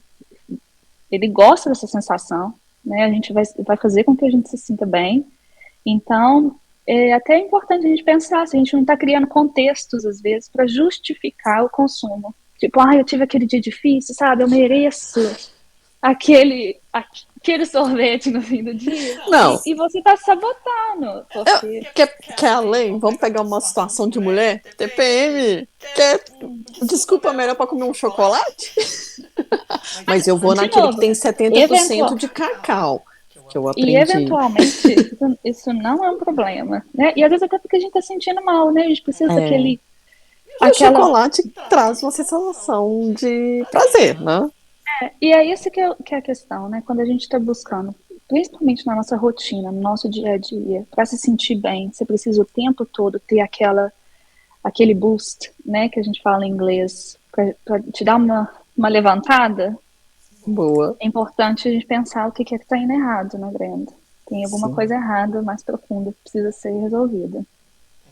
gosta dessa sensação, né? A gente vai fazer com que a gente se sinta bem. Então, é até importante a gente pensar se a gente não está criando contextos, às vezes, para justificar o consumo. Tipo, eu tive aquele dia difícil, sabe? Eu mereço aquele sorvete no fim do dia. Não. E você está sabotando. Quer além? Vamos pegar uma situação de mulher? TPM? Quer desculpa melhor para comer um chocolate? Mas eu vou naquele que tem 70% de cacau. Que eu aprendi. E eventualmente isso não é um problema, né? E às vezes até porque a gente tá sentindo mal, né? A gente precisa daquele... O chocolate traz uma sensação de prazer, né? E é isso que é a questão, né? Quando a gente tá buscando, principalmente na nossa rotina, no nosso dia a dia, para se sentir bem, você precisa o tempo todo ter aquele boost, né? Que a gente fala em inglês, para te dar uma levantada. Boa. É importante a gente pensar o que está indo errado, né, Brenda? Tem alguma coisa errada, mais profunda, que precisa ser resolvida.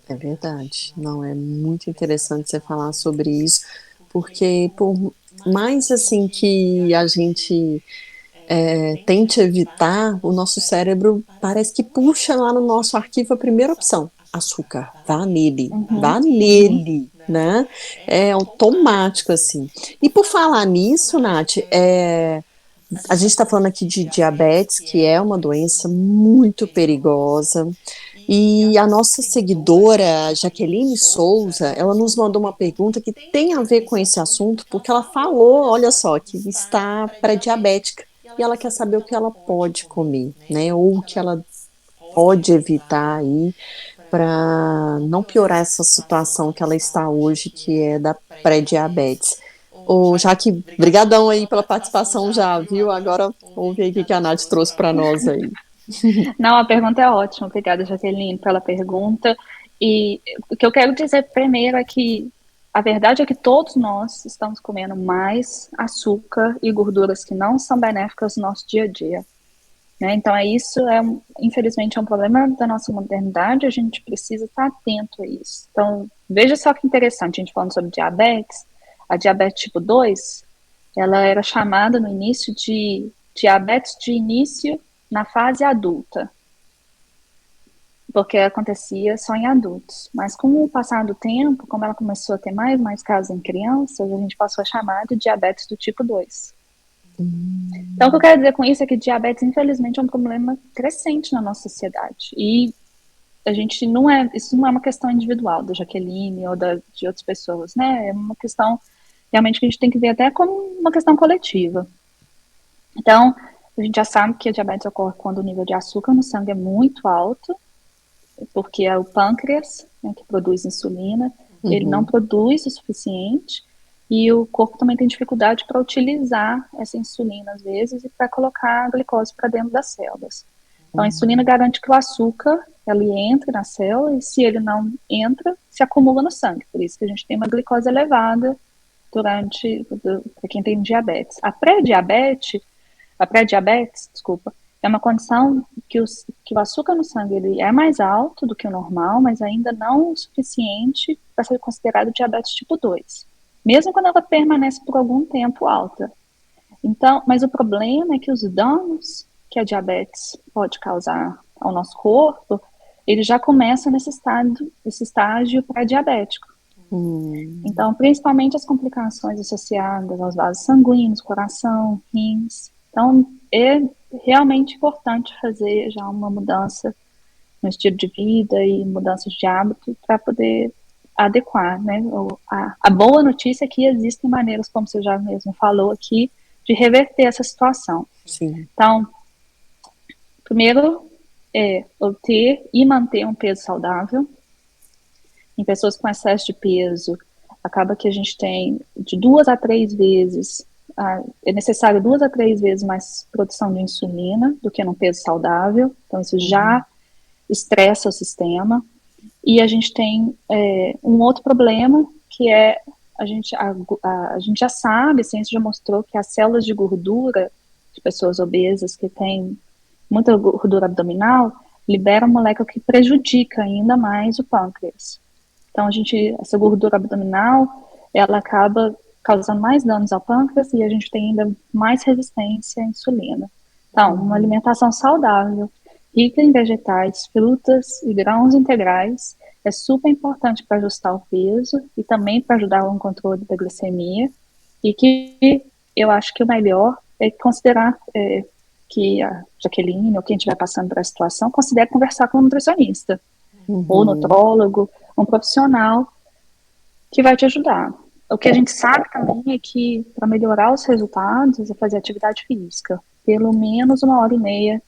É verdade. Não, é muito interessante você falar sobre isso, porque por mais assim que a gente tente evitar, o nosso cérebro parece que puxa lá no nosso arquivo a primeira opção. Açúcar, vá nele, né? É automático, assim. E por falar nisso, Nath, a gente está falando aqui de diabetes, que é uma doença muito perigosa, e a nossa seguidora, Jaqueline Souza, ela nos mandou uma pergunta que tem a ver com esse assunto, porque ela falou, olha só, que está pré-diabética, e ela quer saber o que ela pode comer, né, ou o que ela pode evitar aí, para não piorar essa situação que ela está hoje, que é da pré-diabetes. Jaque, brigadão aí pela participação já, viu? Agora ouve aí o que a Nath trouxe para nós aí. Não, a pergunta é ótima. Obrigada, Jaqueline, pela pergunta. E o que eu quero dizer primeiro é que a verdade é que todos nós estamos comendo mais açúcar e gorduras que não são benéficas no nosso dia a dia. Né? Então, infelizmente, é um problema da nossa modernidade, a gente precisa estar atento a isso. Então, veja só que interessante, a gente falando sobre diabetes, a diabetes tipo 2, ela era chamada no início de diabetes de início na fase adulta, porque acontecia só em adultos. Mas com o passar do tempo, como ela começou a ter mais casos em crianças, a gente passou a chamar de diabetes do tipo 2. Então, o que eu quero dizer com isso é que diabetes, infelizmente, é um problema crescente na nossa sociedade. E isso não é uma questão individual da Jaqueline ou de outras pessoas, né? É uma questão realmente que a gente tem que ver até como uma questão coletiva. Então, a gente já sabe que a diabetes ocorre quando o nível de açúcar no sangue é muito alto, porque é o pâncreas, né, que produz insulina, ele não produz o suficiente, e o corpo também tem dificuldade para utilizar essa insulina, às vezes, e para colocar a glicose para dentro das células. Então, a insulina garante que o açúcar, ele entre na célula, e se ele não entra, se acumula no sangue. Por isso que a gente tem uma glicose elevada para quem tem diabetes. A pré-diabetes, desculpa, é uma condição que o açúcar no sangue ele é mais alto do que o normal, mas ainda não o suficiente para ser considerado diabetes tipo 2, mesmo quando ela permanece por algum tempo alta. Então, mas o problema é que os danos que a diabetes pode causar ao nosso corpo, ele já começa nesse estágio pré-diabético. Então, principalmente as complicações associadas aos vasos sanguíneos, coração, rins. Então, é realmente importante fazer já uma mudança no estilo de vida e mudanças de hábito para poder adequar, né? A boa notícia é que existem maneiras, como você já mesmo falou aqui, de reverter essa situação. Sim. Então, primeiro é obter e manter um peso saudável. Em pessoas com excesso de peso, acaba que a gente tem de 2 a 3 vezes, é necessário 2 a 3 vezes mais produção de insulina do que num peso saudável. Então, isso já estressa o sistema. E a gente tem um outro problema, que é a gente já sabe, a ciência já mostrou que as células de gordura de pessoas obesas que têm muita gordura abdominal liberam uma molécula que prejudica ainda mais o pâncreas. Então, essa gordura abdominal, ela acaba causando mais danos ao pâncreas e a gente tem ainda mais resistência à insulina. Então, uma alimentação saudável, rica em vegetais, frutas e grãos integrais, é super importante para ajustar o peso e também para ajudar no controle da glicemia. E que eu acho que o melhor é considerar que a Jaqueline ou quem estiver passando por essa situação considere conversar com um nutricionista ou nutrólogo, um profissional que vai te ajudar. O que a gente sabe também é que para melhorar os resultados é fazer atividade física, pelo menos 1h30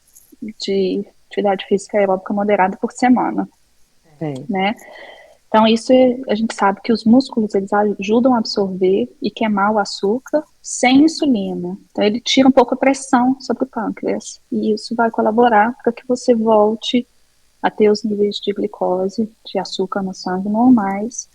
de atividade física aeróbica moderada por semana, né? Então isso a gente sabe que os músculos eles ajudam a absorver e queimar o açúcar sem insulina. Então ele tira um pouco a pressão sobre o pâncreas e isso vai colaborar para que você volte a ter os níveis de glicose, de açúcar no sangue normais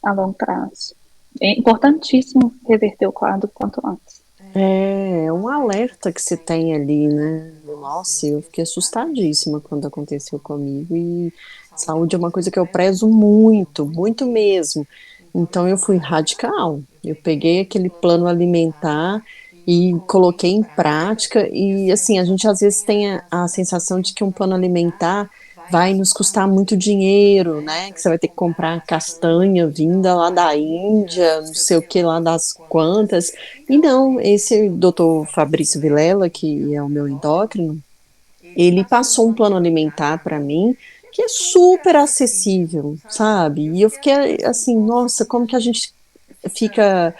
a longo prazo. É importantíssimo reverter o quadro quanto antes. É um alerta que você tem ali, né? Nossa, eu fiquei assustadíssima quando aconteceu comigo e saúde é uma coisa que eu prezo muito, muito mesmo. Então eu fui radical. Eu peguei aquele plano alimentar e coloquei em prática e assim, a gente às vezes tem a sensação de que um plano alimentar vai nos custar muito dinheiro, né? Que você vai ter que comprar castanha vinda lá da Índia, não sei o que lá das quantas. E não, esse doutor Fabrício Vilela, que é o meu endócrino, ele passou um plano alimentar para mim que é super acessível, sabe? E eu fiquei assim, nossa, como que a gente fica,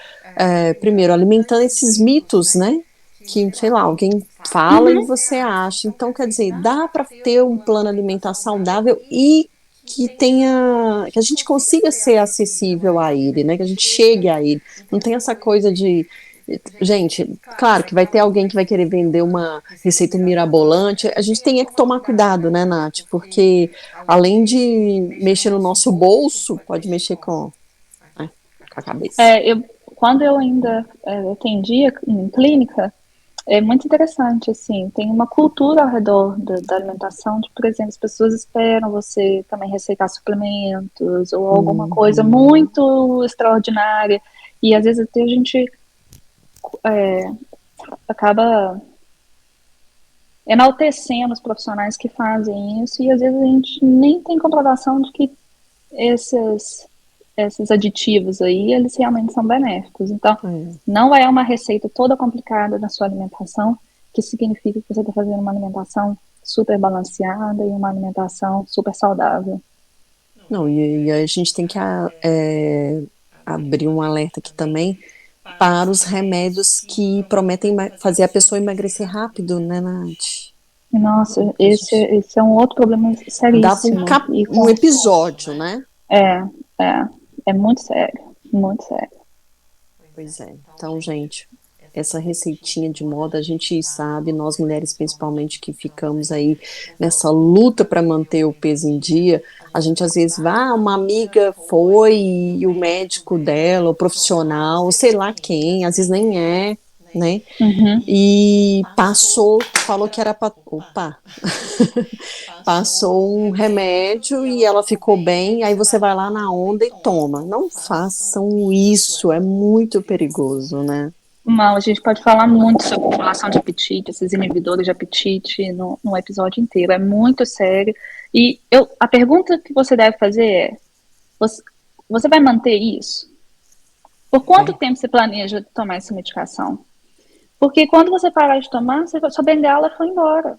primeiro, alimentando esses mitos, né? Que, sei lá, alguém fala e você acha. Então, quer dizer, dá para ter um plano alimentar saudável e que a gente consiga ser acessível a ele, né? Que a gente chegue a ele. Não tem essa coisa de gente, claro que vai ter alguém que vai querer vender uma receita mirabolante, a gente tem que tomar cuidado, né, Nath? Porque além de mexer no nosso bolso, pode mexer com com a cabeça. Quando eu ainda atendia em clínica, é muito interessante, assim, tem uma cultura ao redor da alimentação, de, por exemplo, as pessoas esperam você também receitar suplementos ou alguma coisa muito extraordinária, e às vezes até a gente acaba enaltecendo os profissionais que fazem isso, e às vezes a gente nem tem comprovação de que esses aditivos aí, eles realmente são benéficos. Então, não é uma receita toda complicada na sua alimentação, que significa que você está fazendo uma alimentação super balanceada e uma alimentação super saudável. Não, e a gente tem que abrir um alerta aqui também para os remédios que prometem fazer a pessoa emagrecer rápido, né, Nath? Nossa, esse é um outro problema seríssimo. Dava um episódio, né? É muito sério, muito sério. Pois é. Então, gente, essa receitinha de moda, a gente sabe, nós mulheres principalmente que ficamos aí nessa luta para manter o peso em dia, a gente às vezes vai, uma amiga foi e o médico dela, o profissional, sei lá quem, às vezes nem é, né? E falou que era para, passou um remédio e ela ficou bem, aí você vai lá na onda e toma. Não façam isso, é muito perigoso, né? Mal, a gente pode falar muito sobre população de apetite, esses inibidores de apetite no episódio inteiro, é muito sério. E a pergunta que você deve fazer é, você vai manter isso? Por quanto tempo você planeja tomar essa medicação? Porque quando você parar de tomar, sua bengala foi embora.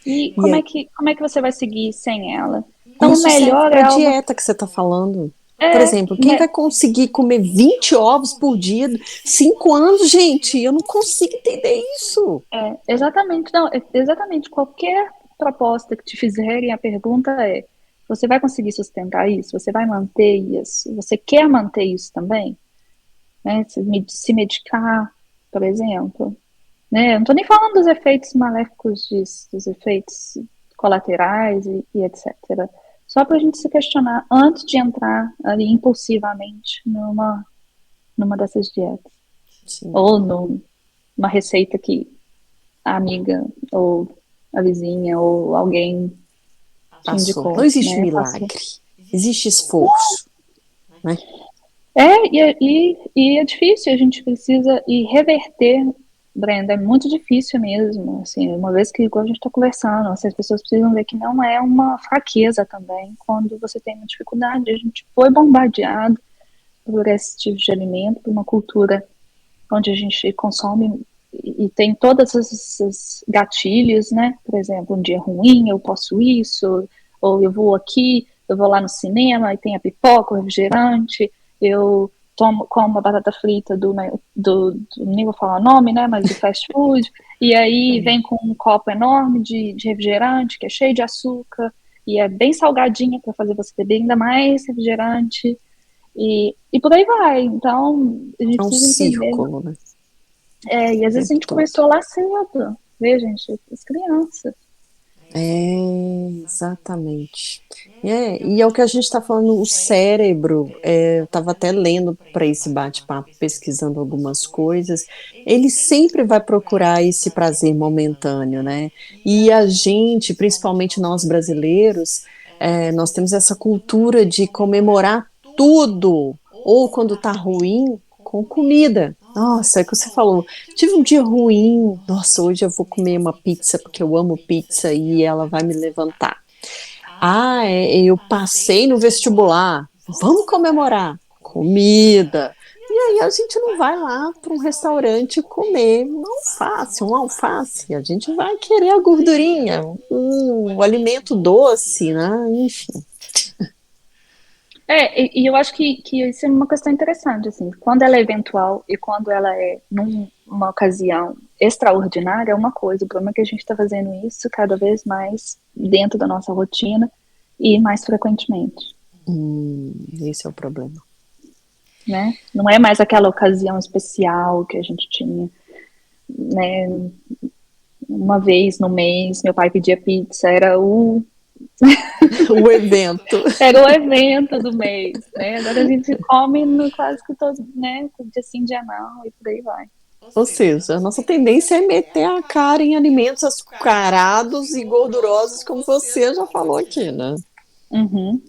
E como é que você vai seguir sem ela? Então, isso melhor serve para a dieta que você está falando. Por exemplo, quem vai conseguir comer 20 ovos por dia, 5 anos, gente? Eu não consigo entender isso. Exatamente. Não, exatamente. Qualquer proposta que te fizerem, a pergunta é: você vai conseguir sustentar isso? Você vai manter isso? Você quer manter isso também? Né? Se medicar, por exemplo. Né? Eu não estou nem falando dos efeitos maléficos dos efeitos colaterais e etc. Só para a gente se questionar antes de entrar ali impulsivamente numa dessas dietas. Sim. Ou numa receita que a amiga ou a vizinha ou alguém te indicou. Não existe milagre, existe esforço. Né? E é difícil, a gente precisa reverter. Brenda, é muito difícil mesmo, assim, uma vez que igual a gente está conversando, assim, as pessoas precisam ver que não é uma fraqueza também, quando você tem uma dificuldade, a gente foi bombardeado por esse tipo de alimento, por uma cultura onde a gente consome e tem todos esses gatilhos, né, por exemplo, um dia ruim, eu posso isso, ou eu vou aqui, eu vou lá no cinema e tem a pipoca, o refrigerante, eu como a batata frita nem vou falar o nome, né, mas do fast food, e aí vem com um copo enorme de refrigerante, que é cheio de açúcar, e é bem salgadinha para fazer você beber ainda mais refrigerante, e por aí vai. Então, a gente precisa entender. Círculo, né? E às vezes a gente começou lá cedo, vê, gente, as crianças. Exatamente. E é o que a gente está falando, o cérebro, eu estava até lendo para esse bate-papo, pesquisando algumas coisas, ele sempre vai procurar esse prazer momentâneo, né? E a gente, principalmente nós brasileiros, nós temos essa cultura de comemorar tudo, ou quando está ruim, com comida. Nossa, é o que você falou. Tive um dia ruim. Nossa, hoje eu vou comer uma pizza porque eu amo pizza e ela vai me levantar. Eu passei no vestibular. Vamos comemorar. Comida. E aí a gente não vai lá para um restaurante comer um alface. A gente vai querer a gordurinha, o alimento doce, né? Enfim. E eu acho que isso é uma questão interessante, assim, quando ela é eventual e quando ela é numa ocasião extraordinária é uma coisa, o problema é que a gente está fazendo isso cada vez mais dentro da nossa rotina e mais frequentemente. Esse é o problema. Né? Não é mais aquela ocasião especial que a gente tinha, né? Uma vez no mês, meu pai pedia pizza, era o O evento. Era o evento do mês, né? Agora a gente come no quase que todo, né? Dia sim, dia não, e por aí vai. Ou seja, a nossa tendência é meter a cara em alimentos açucarados e gordurosos, como você já falou aqui, né? Uhum.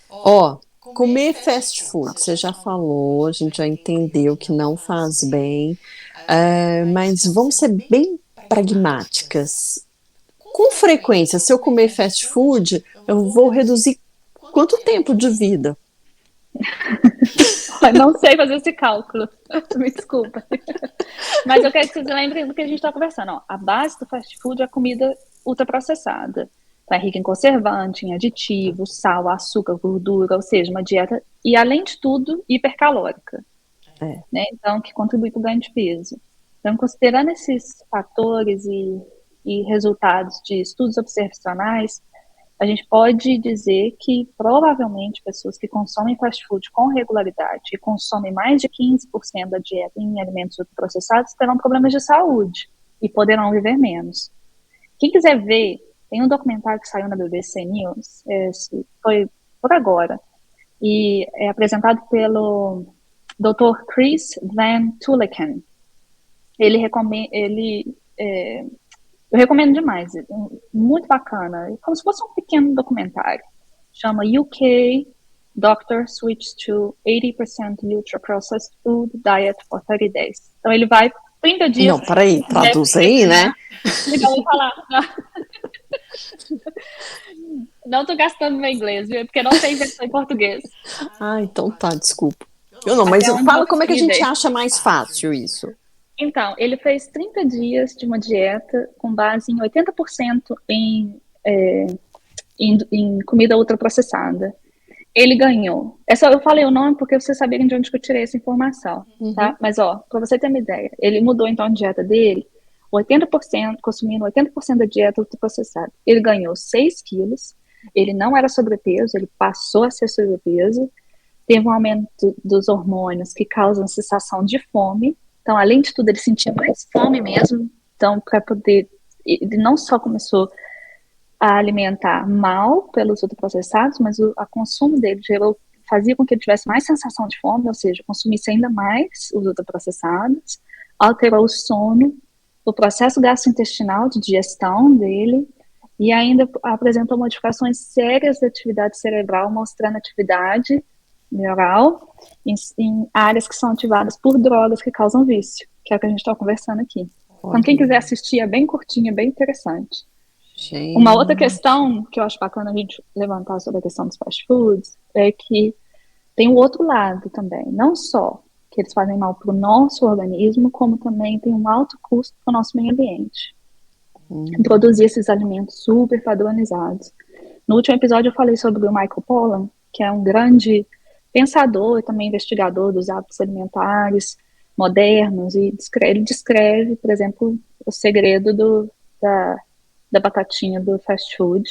Ó, comer fast food, você já falou, a gente já entendeu que não faz bem, mas vamos ser bem pragmáticas. Com frequência, se eu comer fast food, eu vou reduzir quanto tempo de vida? Não sei fazer esse cálculo, me desculpa. Mas eu quero que vocês lembrem do que a gente está conversando. Ó. A base do fast food é a comida ultraprocessada. Então, é rica em conservante, em aditivo, sal, açúcar, gordura, ou seja, uma dieta, e além de tudo, hipercalórica. É. Né? Então, que contribui para o ganho de peso. Então, considerando esses fatores e resultados de estudos observacionais, a gente pode dizer que provavelmente pessoas que consomem fast food com regularidade e consomem mais de 15% da dieta em alimentos ultraprocessados terão problemas de saúde e poderão viver menos. Quem quiser ver, tem um documentário que saiu na BBC News, foi por agora, e é apresentado pelo Dr. Chris Van Tulleken. Ele recomenda, eu recomendo demais, muito bacana, como se fosse um pequeno documentário. Chama UK Doctor Switch to 80% Ultra-Processed Food Diet for 30 Days. Então ele vai 30 dias... Não, peraí, traduz aí, né? Então eu vou falar. Não tô gastando meu inglês, viu? Porque não tem versão em português. Ah, então tá, desculpa. Eu não, mas fala como é que a gente acha mais fácil isso. Então, ele fez 30 dias de uma dieta com base em 80% em comida ultraprocessada. Ele ganhou. Eu falei o nome porque vocês saberem de onde que eu tirei essa informação, tá? Mas, ó, pra você ter uma ideia, ele mudou, então, a dieta dele, 80%, consumindo 80% da dieta ultraprocessada. Ele ganhou 6 quilos, ele não era sobrepeso, ele passou a ser sobrepeso, teve um aumento dos hormônios que causam sensação de fome. Então, além de tudo, ele sentia mais fome mesmo. Então, para poder... Ele não só começou a alimentar mal pelos ultraprocessados, mas o consumo dele fazia com que ele tivesse mais sensação de fome, ou seja, consumisse ainda mais os ultraprocessados, alterou o sono, o processo gastrointestinal de digestão dele, e ainda apresentou modificações sérias da atividade cerebral, mostrando atividade neural em áreas que são ativadas por drogas que causam vício, que é o que a gente está conversando aqui. Então, quem quiser assistir, é bem curtinho, é bem interessante. Gente. Uma outra questão que eu acho bacana a gente levantar sobre a questão dos fast foods é que tem o outro lado também, não só que eles fazem mal para o nosso organismo, como também tem um alto custo para o nosso meio ambiente. Produzir esses alimentos super padronizados. No último episódio eu falei sobre o Michael Pollan, que é um grande pensador e também investigador dos hábitos alimentares modernos, e ele descreve, por exemplo, o segredo da batatinha do fast food,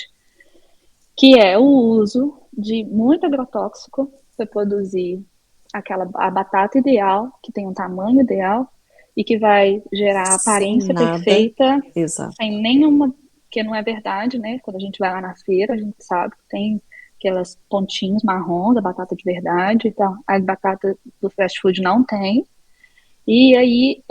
que é o uso de muito agrotóxico para produzir a batata ideal, que tem um tamanho ideal, e que vai gerar a aparência perfeita, exato, sem nenhuma, que não é verdade, né? Quando a gente vai lá na feira, a gente sabe que tem aquelas pontinhos marrons da batata de verdade, então a batata do fast food não tem, e aí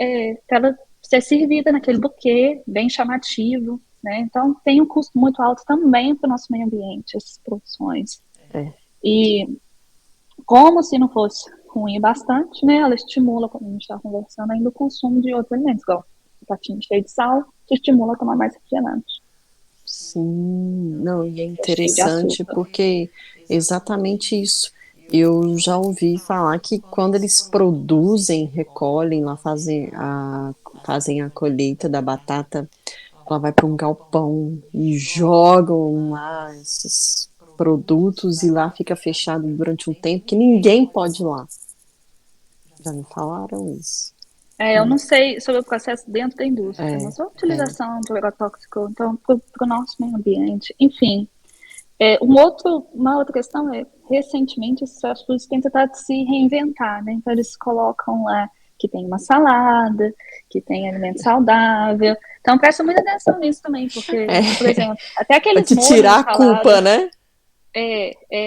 ela ser servida naquele buquê bem chamativo, né? Então tem um custo muito alto também para o nosso meio ambiente, essas produções. E como se não fosse ruim bastante, né? Ela estimula, como a gente está conversando, ainda o consumo de outros alimentos, igual patinho cheio de sal, que estimula a tomar mais refrigerante. Sim, não, e é interessante porque exatamente isso. Eu já ouvi falar que quando eles produzem, recolhem lá, fazem a colheita da batata, ela vai para um galpão e jogam lá esses produtos e lá fica fechado durante um tempo que ninguém pode ir lá. Já me falaram isso. Eu não sei sobre o processo dentro da indústria, mas a utilização do agrotóxico, então, para o nosso meio ambiente, enfim. Uma outra questão recentemente, esses fast foods têm tentado se reinventar, né? Então, eles colocam lá que tem uma salada, que tem alimento saudável. Então presta muita atenção nisso também, porque, por exemplo, até Pra aqueles te molhos tirar de a culpa, salada, né?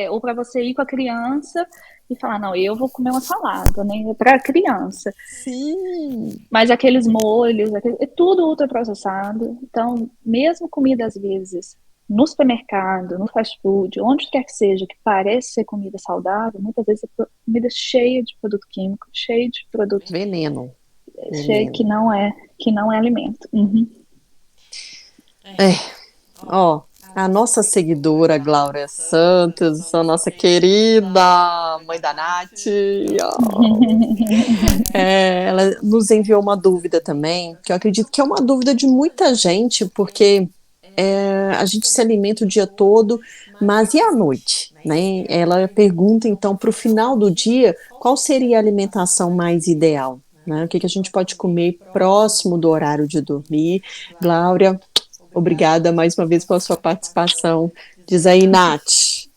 ou para você ir com a criança e falar, não, eu vou comer uma salada, né? Para criança. Sim. Mas aqueles molhos, é tudo ultraprocessado. Então, mesmo comida, às vezes, no supermercado, no fast food, onde quer que seja, que parece ser comida saudável, muitas vezes é comida cheia de produto químico, cheia de produto Veneno. cheio Veneno. que não é alimento. Uhum. É, ó, a nossa seguidora Glória Santos, a nossa querida mãe da Nath, ó, ela nos enviou uma dúvida também, que eu acredito que é uma dúvida de muita gente, porque a gente se alimenta o dia todo, mas e à noite, né? Ela pergunta então para o final do dia qual seria a alimentação mais ideal, né? O que que a gente pode comer próximo do horário de dormir? Glória, obrigada mais uma vez pela sua participação. Diz aí, Nath.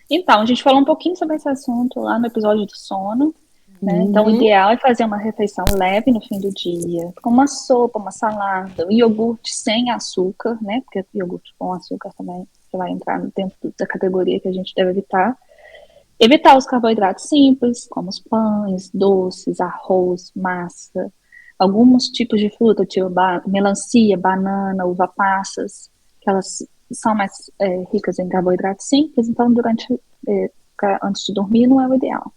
Então, a gente falou um pouquinho sobre esse assunto lá no episódio do sono, né? Então, o Uhum. ideal é fazer uma refeição leve no fim do dia, com uma sopa, uma salada, um iogurte sem açúcar, né? Porque iogurte com açúcar também vai entrar dentro da categoria que a gente deve evitar. Evitar os carboidratos simples, como os pães, doces, arroz, massa, alguns tipos de fruta, tipo melancia, banana, uva passas, que elas são mais ricas em carboidratos simples, então antes de dormir não é o ideal.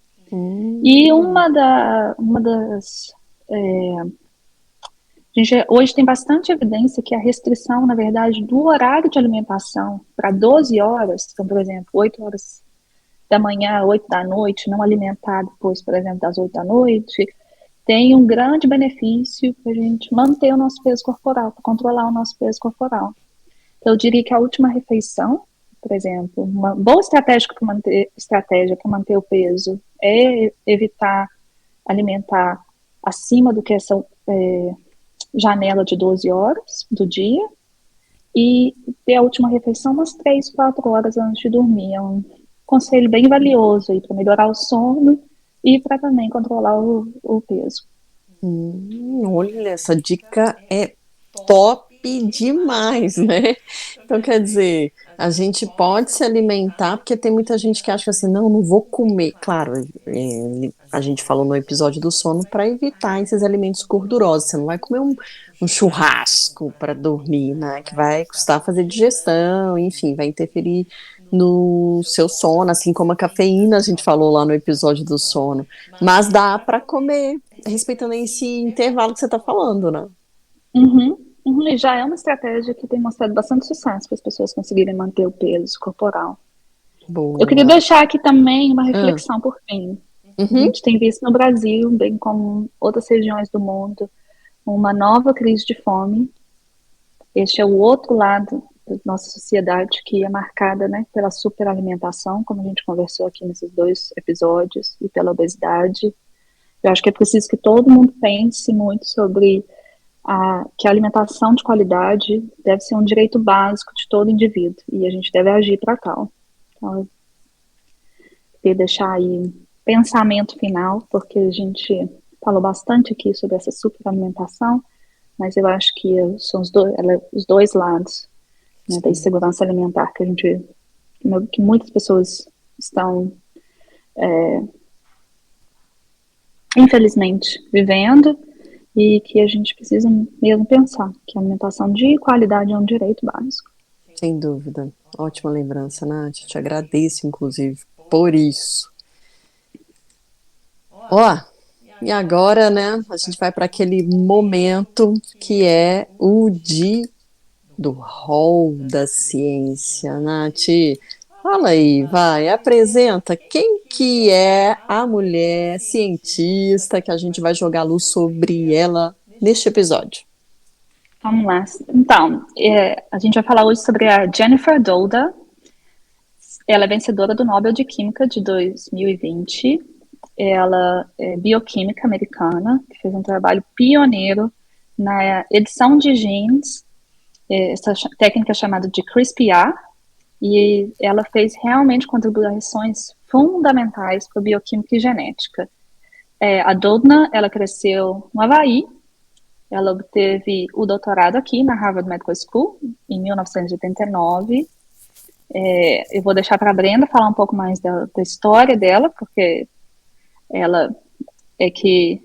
E uma das hoje tem bastante evidência que a restrição, na verdade, do horário de alimentação para 12 horas, então, por exemplo, 8 horas da manhã, 8 da noite, não alimentar depois, por exemplo, das 8 da noite, tem um grande benefício para a gente manter o nosso peso corporal, para controlar o nosso peso corporal. Então, eu diria que a última refeição, por exemplo, uma boa estratégia para manter o peso é evitar alimentar acima do que essa janela de 12 horas do dia e ter a última refeição umas 3, 4 horas antes de dormir. É um conselho bem valioso aí para melhorar o sono e para também controlar o peso. Olha, essa dica é top demais, né? Então, quer dizer, a gente pode se alimentar, porque tem muita gente que acha assim, não vou comer. Claro, a gente falou no episódio do sono para evitar esses alimentos gordurosos. Você não vai comer um churrasco para dormir, né? Que vai custar fazer digestão, enfim, vai interferir no seu sono, assim como a cafeína, a gente falou lá no episódio do sono. Mas dá para comer, respeitando esse intervalo que você está falando, né? E já é uma estratégia que tem mostrado bastante sucesso para as pessoas conseguirem manter o peso corporal. Eu queria Boa. deixar aqui também uma Ah, reflexão por fim. A uhum. gente tem visto no Brasil, bem como em outras regiões do mundo, uma nova crise de fome. Este é o outro lado da nossa sociedade que é marcada, né, pela superalimentação, como a gente conversou aqui nesses 2 episódios, e pela obesidade. Eu acho que é preciso que todo mundo pense muito sobre que a alimentação de qualidade deve ser um direito básico de todo indivíduo e a gente deve agir para tal. Então, eu queria deixar aí um pensamento final, porque a gente falou bastante aqui sobre essa superalimentação, mas eu acho que são os dois lados, né, da insegurança alimentar que muitas pessoas estão, infelizmente, vivendo e que a gente precisa mesmo pensar que a alimentação de qualidade é um direito básico. Sem dúvida. Ótima lembrança, Nath. Te agradeço, inclusive, por isso. Ó, e agora, né, a gente vai para aquele momento que é o do hall da ciência. Nath, fala aí, vai, apresenta quem que é a mulher cientista que a gente vai jogar luz sobre ela neste episódio. Vamos lá. Então, a gente vai falar hoje sobre a Jennifer Doudna. Ela é vencedora do Nobel de Química de 2020. Ela é bioquímica americana, que fez um trabalho pioneiro na edição de genes, essa técnica chamada de CRISPR, e ela fez realmente contribuições fundamentais para a bioquímica e genética. A Doudna, ela cresceu no Havaí, Ela obteve o doutorado aqui na Harvard Medical School, em 1989. Eu vou deixar para a Brenda falar um pouco mais da história dela, porque ela é que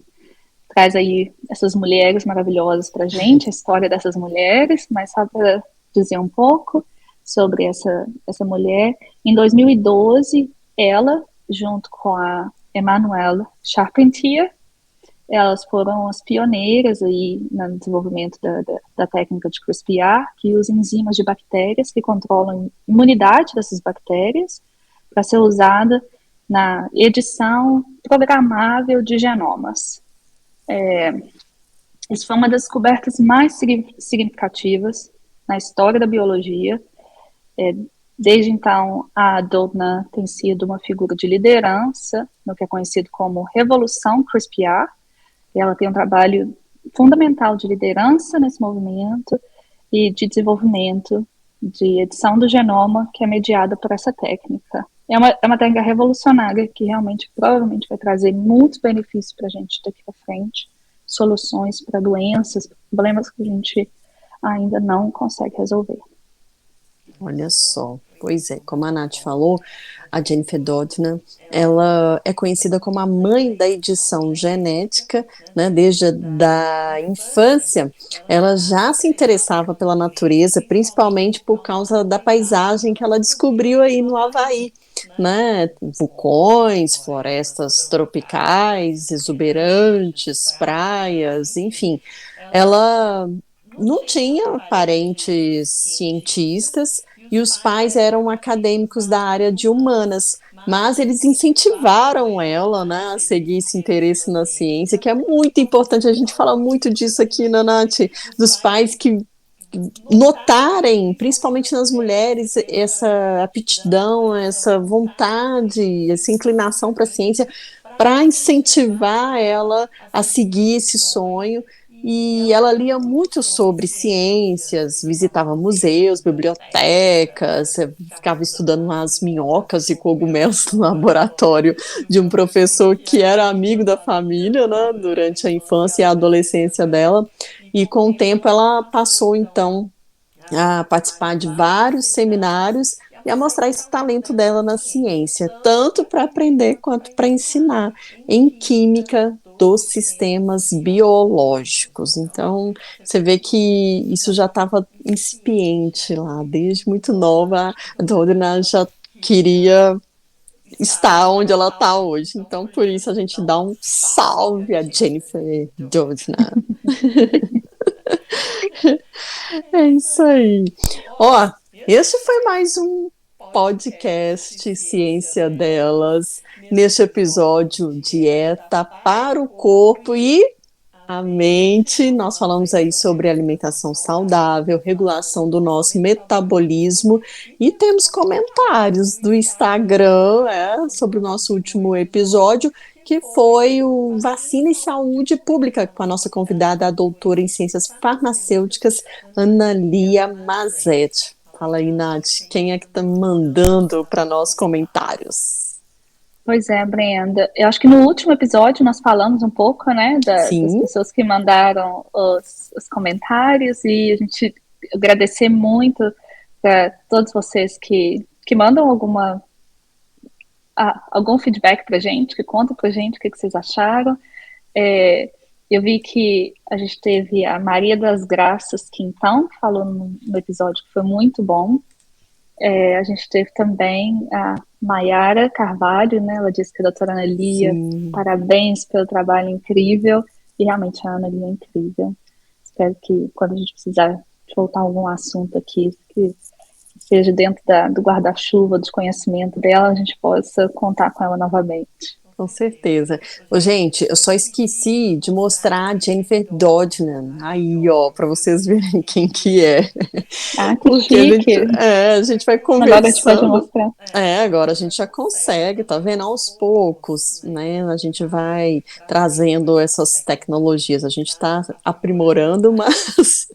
traz aí essas mulheres maravilhosas para a gente, a história dessas mulheres, mas só para dizer um pouco sobre essa mulher. Em 2012, ela, junto com a Emmanuelle Charpentier, elas foram as pioneiras aí no desenvolvimento da técnica de CRISPR, que usa enzimas de bactérias que controlam a imunidade dessas bactérias para ser usada na edição programável de genomas. Isso foi uma das descobertas mais significativas na história da biologia. Desde então, a Doudna tem sido uma figura de liderança no que é conhecido como Revolução CRISPR. Ela tem um trabalho fundamental de liderança nesse movimento e de desenvolvimento de edição do genoma, que é mediada por essa técnica. É uma técnica revolucionária que realmente, provavelmente, vai trazer muitos benefícios para a gente daqui para frente, soluções para doenças, problemas que a gente ainda não consegue resolver. Olha só, pois é, como a Nath falou, a Jennifer Doudna, ela é conhecida como a mãe da edição genética, né? Desde a infância, ela já se interessava pela natureza, principalmente por causa da paisagem que ela descobriu aí no Havaí, né? Vulcões, florestas tropicais, exuberantes, praias, enfim. Ela não tinha parentes cientistas e os pais eram acadêmicos da área de humanas, mas eles incentivaram ela, né, a seguir esse interesse na ciência, que é muito importante, a gente fala muito disso aqui, né, Nath, dos pais que notarem, principalmente nas mulheres, essa aptidão, essa vontade, essa inclinação para a ciência, para incentivar ela a seguir esse sonho. E ela lia muito sobre ciências, visitava museus, bibliotecas, ficava estudando as minhocas e cogumelos no laboratório de um professor que era amigo da família, né, durante a infância e a adolescência dela. E com o tempo ela passou, então, a participar de vários seminários e a mostrar esse talento dela na ciência, tanto para aprender quanto para ensinar em química dos sistemas biológicos. Então, você vê que isso já estava incipiente lá, desde muito nova, a Doudna já queria estar onde ela está hoje. Então, por isso a gente dá um salve a Jennifer Doudna. É isso aí. Ó, esse foi mais um podcast Ciência Delas, neste episódio Dieta para o Corpo e a Mente. Nós falamos aí sobre alimentação saudável, regulação do nosso metabolismo e temos comentários do Instagram sobre o nosso último episódio, que foi o Vacina e Saúde Pública, com a nossa convidada, a doutora em Ciências Farmacêuticas, Ana Lia Mazetti. Fala aí, Nath, quem é que está mandando para nós comentários? Pois é, Brenda. Eu acho que no último episódio nós falamos um pouco, né, das pessoas que mandaram os comentários, e a gente agradecer muito para todos vocês que mandam algum feedback pra gente, que conta pra gente o que vocês acharam. Eu vi que a gente teve a Maria das Graças Quintão, que falou no episódio que foi muito bom. A gente teve também a Maiara Carvalho, né? Ela disse que a doutora Ana Lia, parabéns pelo trabalho incrível, e realmente a Ana Lia é incrível. Espero que quando a gente precisar de voltar a algum assunto aqui, que seja dentro do guarda-chuva, do conhecimento dela, a gente possa contar com ela novamente. Com certeza. Ô, gente, eu só esqueci de mostrar a Jennifer Doudna aí, ó, para vocês verem quem que é. Ah, que porque chique. A gente vai conversando. Agora a gente pode mostrar. Agora a gente já consegue, tá vendo? Aos poucos, né? A gente vai trazendo essas tecnologias, a gente está aprimorando, mas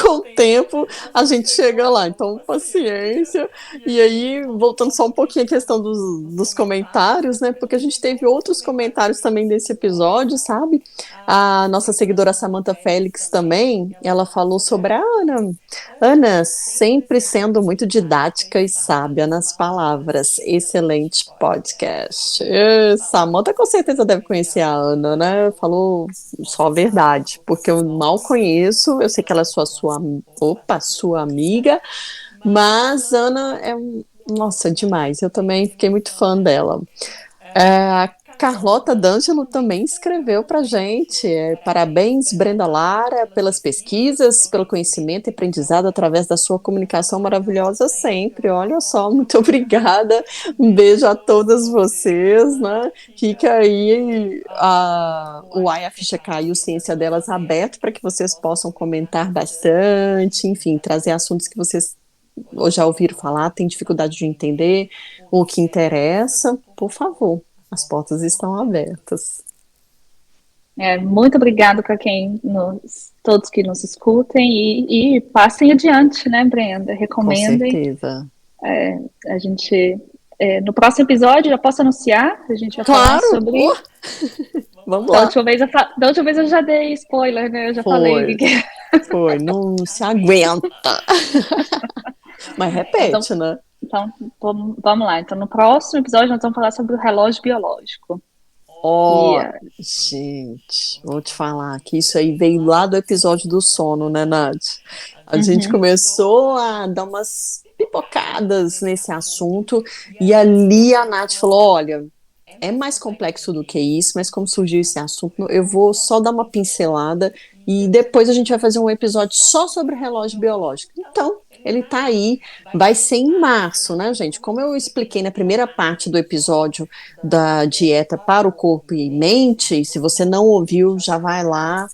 Com o tempo a gente chega lá, então paciência. E aí, voltando só um pouquinho à questão dos comentários, né? Porque a gente teve outros comentários também desse episódio, sabe? A nossa seguidora Samantha Félix também, ela falou sobre a Ana. Ana, sempre sendo muito didática e sábia nas palavras. Excelente podcast. Samantha com certeza deve conhecer a Ana, né? Falou só a verdade, porque eu mal conheço, eu sei que ela é sua amiga, mas Ana nossa, demais, eu também fiquei muito fã dela. A Carlota D'Angelo também escreveu para gente. Parabéns, Brenda Lara, pelas pesquisas, pelo conhecimento e aprendizado através da sua comunicação maravilhosa sempre. Olha só, muito obrigada. Um beijo a todas vocês, né? Fica aí o Ai, a Ficha Caiu, Ciência Delas aberto para que vocês possam comentar bastante, enfim, trazer assuntos que vocês ou já ouviram falar, têm dificuldade de entender, o que interessa, por favor. As portas estão abertas. Muito obrigada para todos que nos escutem e passem adiante, né, Brenda? Recomendem. Com certeza. A gente, no próximo episódio, já posso anunciar? A gente vai falar sobre... Vamos lá. Da última vez eu já dei spoiler, né? Eu já falei. Foi, não se aguenta. Mas repete, né? Então, vamos lá. Então, no próximo episódio, nós vamos falar sobre o relógio biológico. Gente, vou te falar que isso aí veio lá do episódio do sono, né, Nath? A gente começou a dar umas pipocadas nesse assunto e ali a Nath falou, olha, é mais complexo do que isso, mas como surgiu esse assunto, eu vou só dar uma pincelada e depois a gente vai fazer um episódio só sobre relógio biológico. Então, ele tá aí, vai ser em março, né, gente? Como eu expliquei na primeira parte do episódio da dieta para o corpo e mente, se você não ouviu, já vai lá,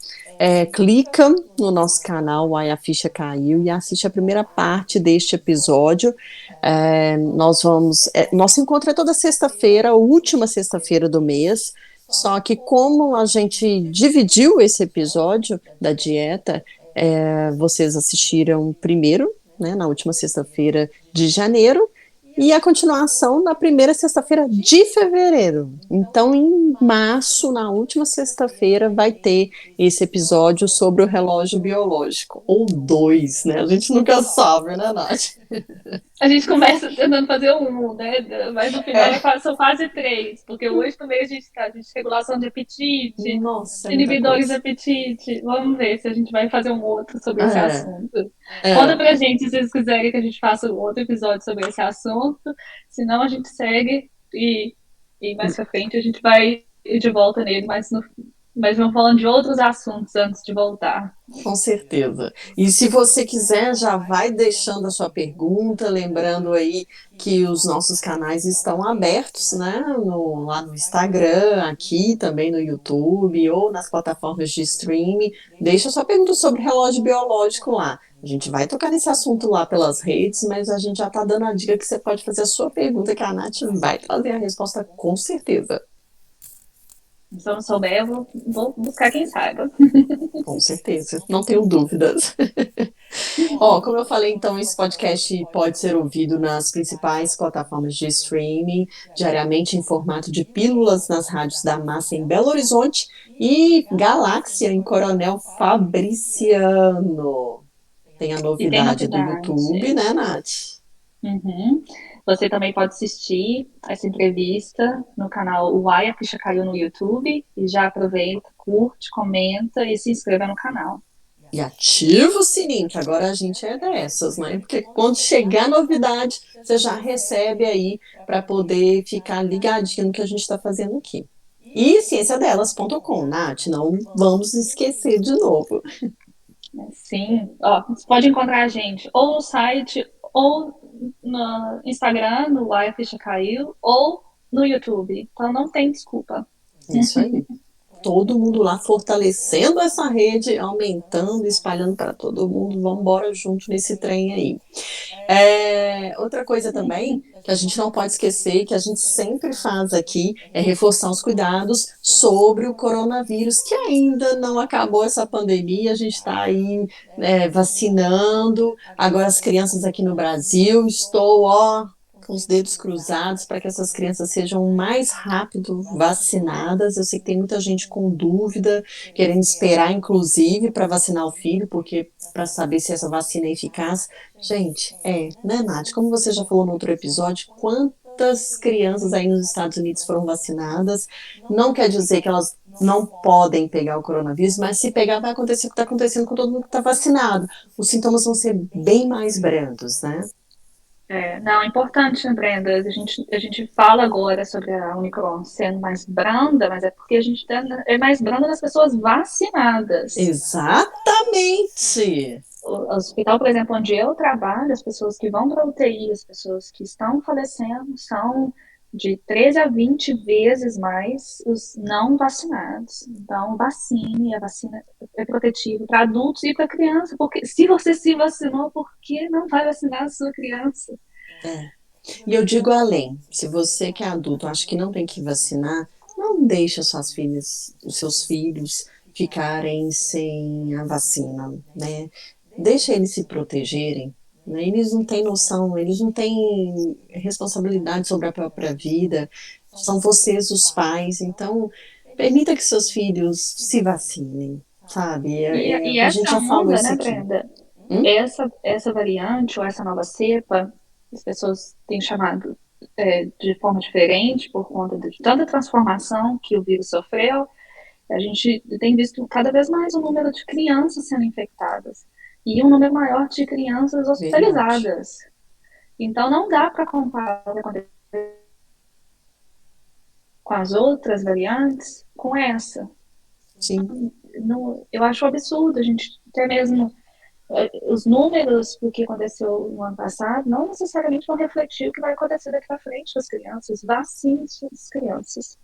clica no nosso canal, Ai, a Ficha Caiu, e assiste a primeira parte deste episódio. Nosso encontro é toda sexta-feira, a última sexta-feira do mês, só que como a gente dividiu esse episódio da dieta, vocês assistiram primeiro, né, na última sexta-feira de janeiro, e a continuação na primeira sexta-feira de fevereiro. Então, em março, na última sexta-feira, vai ter esse episódio sobre o relógio biológico. Ou dois, né? A gente nunca sabe, né, Nath? A gente começa tentando fazer né? Mas no final são quase 3, porque hoje também a gente regulação de apetite, inibidores de apetite. Vamos ver se a gente vai fazer um outro sobre esse assunto. Conta pra gente se vocês quiserem que a gente faça um outro episódio sobre esse assunto. Senão a gente segue e mais pra frente a gente vai ir de volta nele, mas vamos falando de outros assuntos antes de voltar. Com certeza. E se você quiser, já vai deixando a sua pergunta, lembrando aí que os nossos canais estão abertos, né? Lá no Instagram, aqui também no YouTube ou nas plataformas de streaming. Deixa a sua pergunta sobre relógio biológico lá. A gente vai tocar nesse assunto lá pelas redes, mas a gente já está dando a dica que você pode fazer a sua pergunta, que a Nath vai trazer a resposta com certeza. Se eu não souber, eu vou buscar quem saiba. Com certeza, não tenho dúvidas. Como eu falei, então, esse podcast pode ser ouvido nas principais plataformas de streaming, diariamente em formato de pílulas nas rádios da Massa em Belo Horizonte e Galáxia em Coronel Fabriciano. Tem a novidade do YouTube, né, Nath? Você também pode assistir essa entrevista no canal Uai, a Ficha Caiu no YouTube. E já aproveita, curte, comenta e se inscreva no canal. E ativa o sininho, que agora a gente é dessas, né? Porque quando chegar novidade, você já recebe aí para poder ficar ligadinho no que a gente está fazendo aqui. E cienciadelas.com, Nath, não vamos esquecer de novo. Sim, você pode encontrar a gente ou no site, ou no Instagram, no Uai, a Ficha Caiu, ou no YouTube. Então não tem desculpa. Isso aí. todo mundo lá fortalecendo essa rede, aumentando, espalhando para todo mundo. Vamos embora junto nesse trem aí. Outra coisa também que a gente não pode esquecer, que a gente sempre faz aqui, é reforçar os cuidados sobre o coronavírus, que ainda não acabou essa pandemia, a gente está aí vacinando, agora as crianças aqui no Brasil, estou, com os dedos cruzados para que essas crianças sejam mais rápido vacinadas. Eu sei que tem muita gente com dúvida, querendo esperar, inclusive, para vacinar o filho, porque para saber se essa vacina é eficaz. Gente, né, Nath? Como você já falou no outro episódio, quantas crianças aí nos Estados Unidos foram vacinadas? Não quer dizer que elas não podem pegar o coronavírus, mas se pegar, vai acontecer o que está acontecendo com todo mundo que está vacinado. Os sintomas vão ser bem mais brandos, né? Não, é importante, né, Brenda? A gente fala agora sobre a Omicron sendo mais branda, mas é porque a gente é mais branda nas pessoas vacinadas. Exatamente! O hospital, por exemplo, onde eu trabalho, as pessoas que vão para a UTI, as pessoas que estão falecendo, são de 13 a 20 vezes mais os não vacinados. Então, vacine, a vacina é protetiva para adultos e para criança, porque se você se vacinou, por que não vai vacinar a sua criança? E eu digo além, se você que é adulto acha que não tem que vacinar, não deixe as suas filhas, os seus filhos ficarem sem a vacina, né? Deixa eles se protegerem, né? Eles não têm noção, eles não têm responsabilidade sobre a própria vida, são vocês os pais, então permita que seus filhos se vacinem, sabe? E A gente essa já falou onda, isso né, aqui. Brenda? Essa variante ou essa nova cepa, as pessoas têm chamado de forma diferente por conta de tanta transformação que o vírus sofreu. A gente tem visto cada vez mais o número de crianças sendo infectadas e um número maior de crianças Verdade. hospitalizadas. Então, não dá para comparar com as outras variantes com essa. Sim. Eu acho um absurdo a gente até mesmo os números do que aconteceu no ano passado não necessariamente vão refletir o que vai acontecer daqui para frente com as crianças. Vacine as crianças.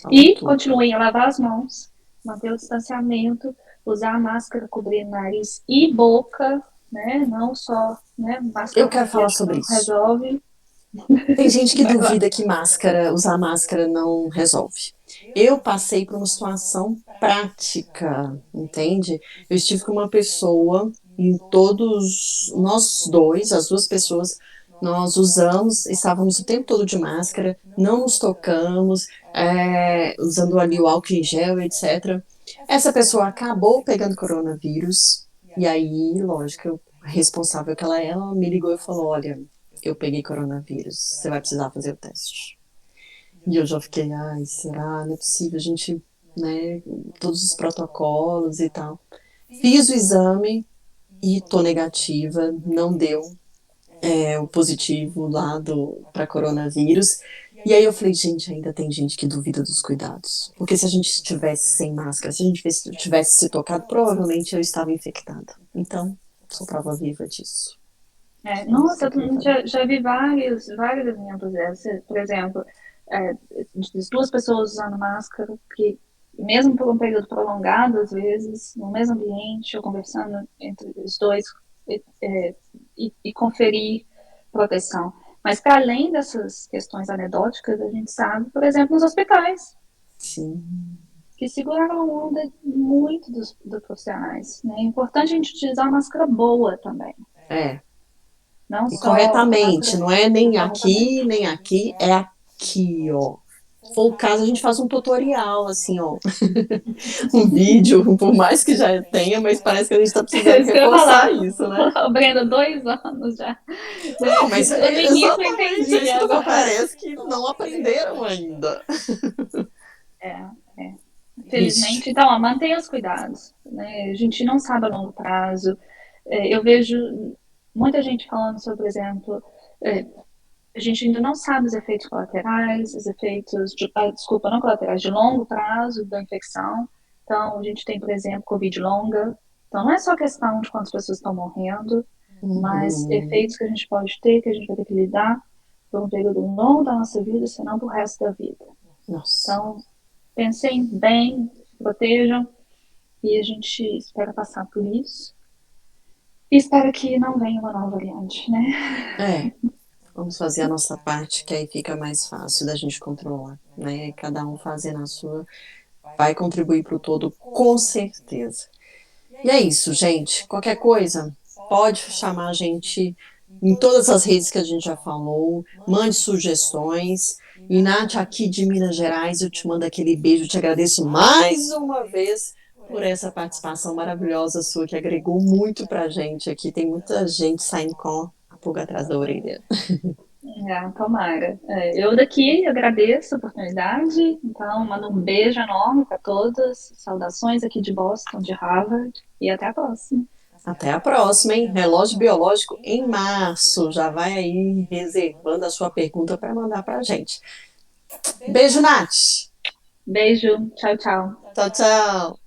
E continuem a lavar as mãos, manter o distanciamento, usar a máscara, cobrir nariz e boca, né? Não só, né? Máscara. Eu quero falar sobre isso. Resolve. Tem gente que duvida que usar máscara não resolve. Eu passei por uma situação prática, entende? Eu estive com uma pessoa e nós dois, as duas pessoas, nós estávamos o tempo todo de máscara, não nos tocamos, usando ali o álcool em gel, etc. Essa pessoa acabou pegando coronavírus, e aí, lógico, responsável que ela me ligou e falou, olha, eu peguei coronavírus, você vai precisar fazer o teste. E eu já fiquei, ai, será? Não é possível, a gente, né, todos os protocolos e tal. Fiz o exame e tô negativa, não deu o positivo lá para coronavírus. E aí eu falei, gente, ainda tem gente que duvida dos cuidados. Porque se a gente estivesse sem máscara, se a gente tivesse se tocado, provavelmente eu estava infectada. Então, sou prova viva disso. Nossa, eu já vi vários exemplos desses. Por exemplo, de duas pessoas usando máscara, que mesmo por um período prolongado, às vezes, no mesmo ambiente, ou conversando entre os dois, e conferir proteção. Mas, para além dessas questões anedóticas, a gente sabe, por exemplo, nos hospitais. Sim. Que seguraram a onda muito dos profissionais. Né? É importante a gente utilizar uma máscara boa também. Não e só corretamente, não é nem aqui, nem aqui, é aqui, ó. Se for o caso, a gente faz um tutorial, assim, ó. Um vídeo, por mais que já tenha, mas parece que a gente está precisando reforçar isso, né? Brenda, 2 anos já. Não, mas no início eu entendi. isso agora parece que não aprenderam ainda. Felizmente, então, mantenha os cuidados. Né? A gente não sabe a longo prazo. Eu vejo muita gente falando sobre, por exemplo, a gente ainda não sabe os efeitos colaterais, os efeitos, não colaterais, de longo prazo da infecção. Então, a gente tem, por exemplo, Covid longa. Então, não é só questão de quantas pessoas estão morrendo, mas efeitos que a gente pode ter, que a gente vai ter que lidar por um período longo da nossa vida, senão pro resto da vida. Nossa. Então, pensem bem, protejam e a gente espera passar por isso. E espero que não venha uma nova variante, né? Vamos fazer a nossa parte, que aí fica mais fácil da gente controlar, né? Cada um fazendo a sua, vai contribuir para o todo, com certeza. E é isso, gente. Qualquer coisa, pode chamar a gente em todas as redes que a gente já falou, mande sugestões. E Nath, aqui de Minas Gerais, eu te mando aquele beijo, te agradeço mais uma vez por essa participação maravilhosa sua, que agregou muito pra gente aqui. Tem muita gente saindo com a pulga atrás da orelha. Tomara. Eu daqui agradeço a oportunidade, então mando um beijo enorme para todos, saudações aqui de Boston, de Harvard, e até a próxima. Até a próxima, hein? Relógio biológico em março. Já vai aí reservando a sua pergunta para mandar pra gente. Beijo, Nath. Beijo, tchau, tchau. Tchau, tchau.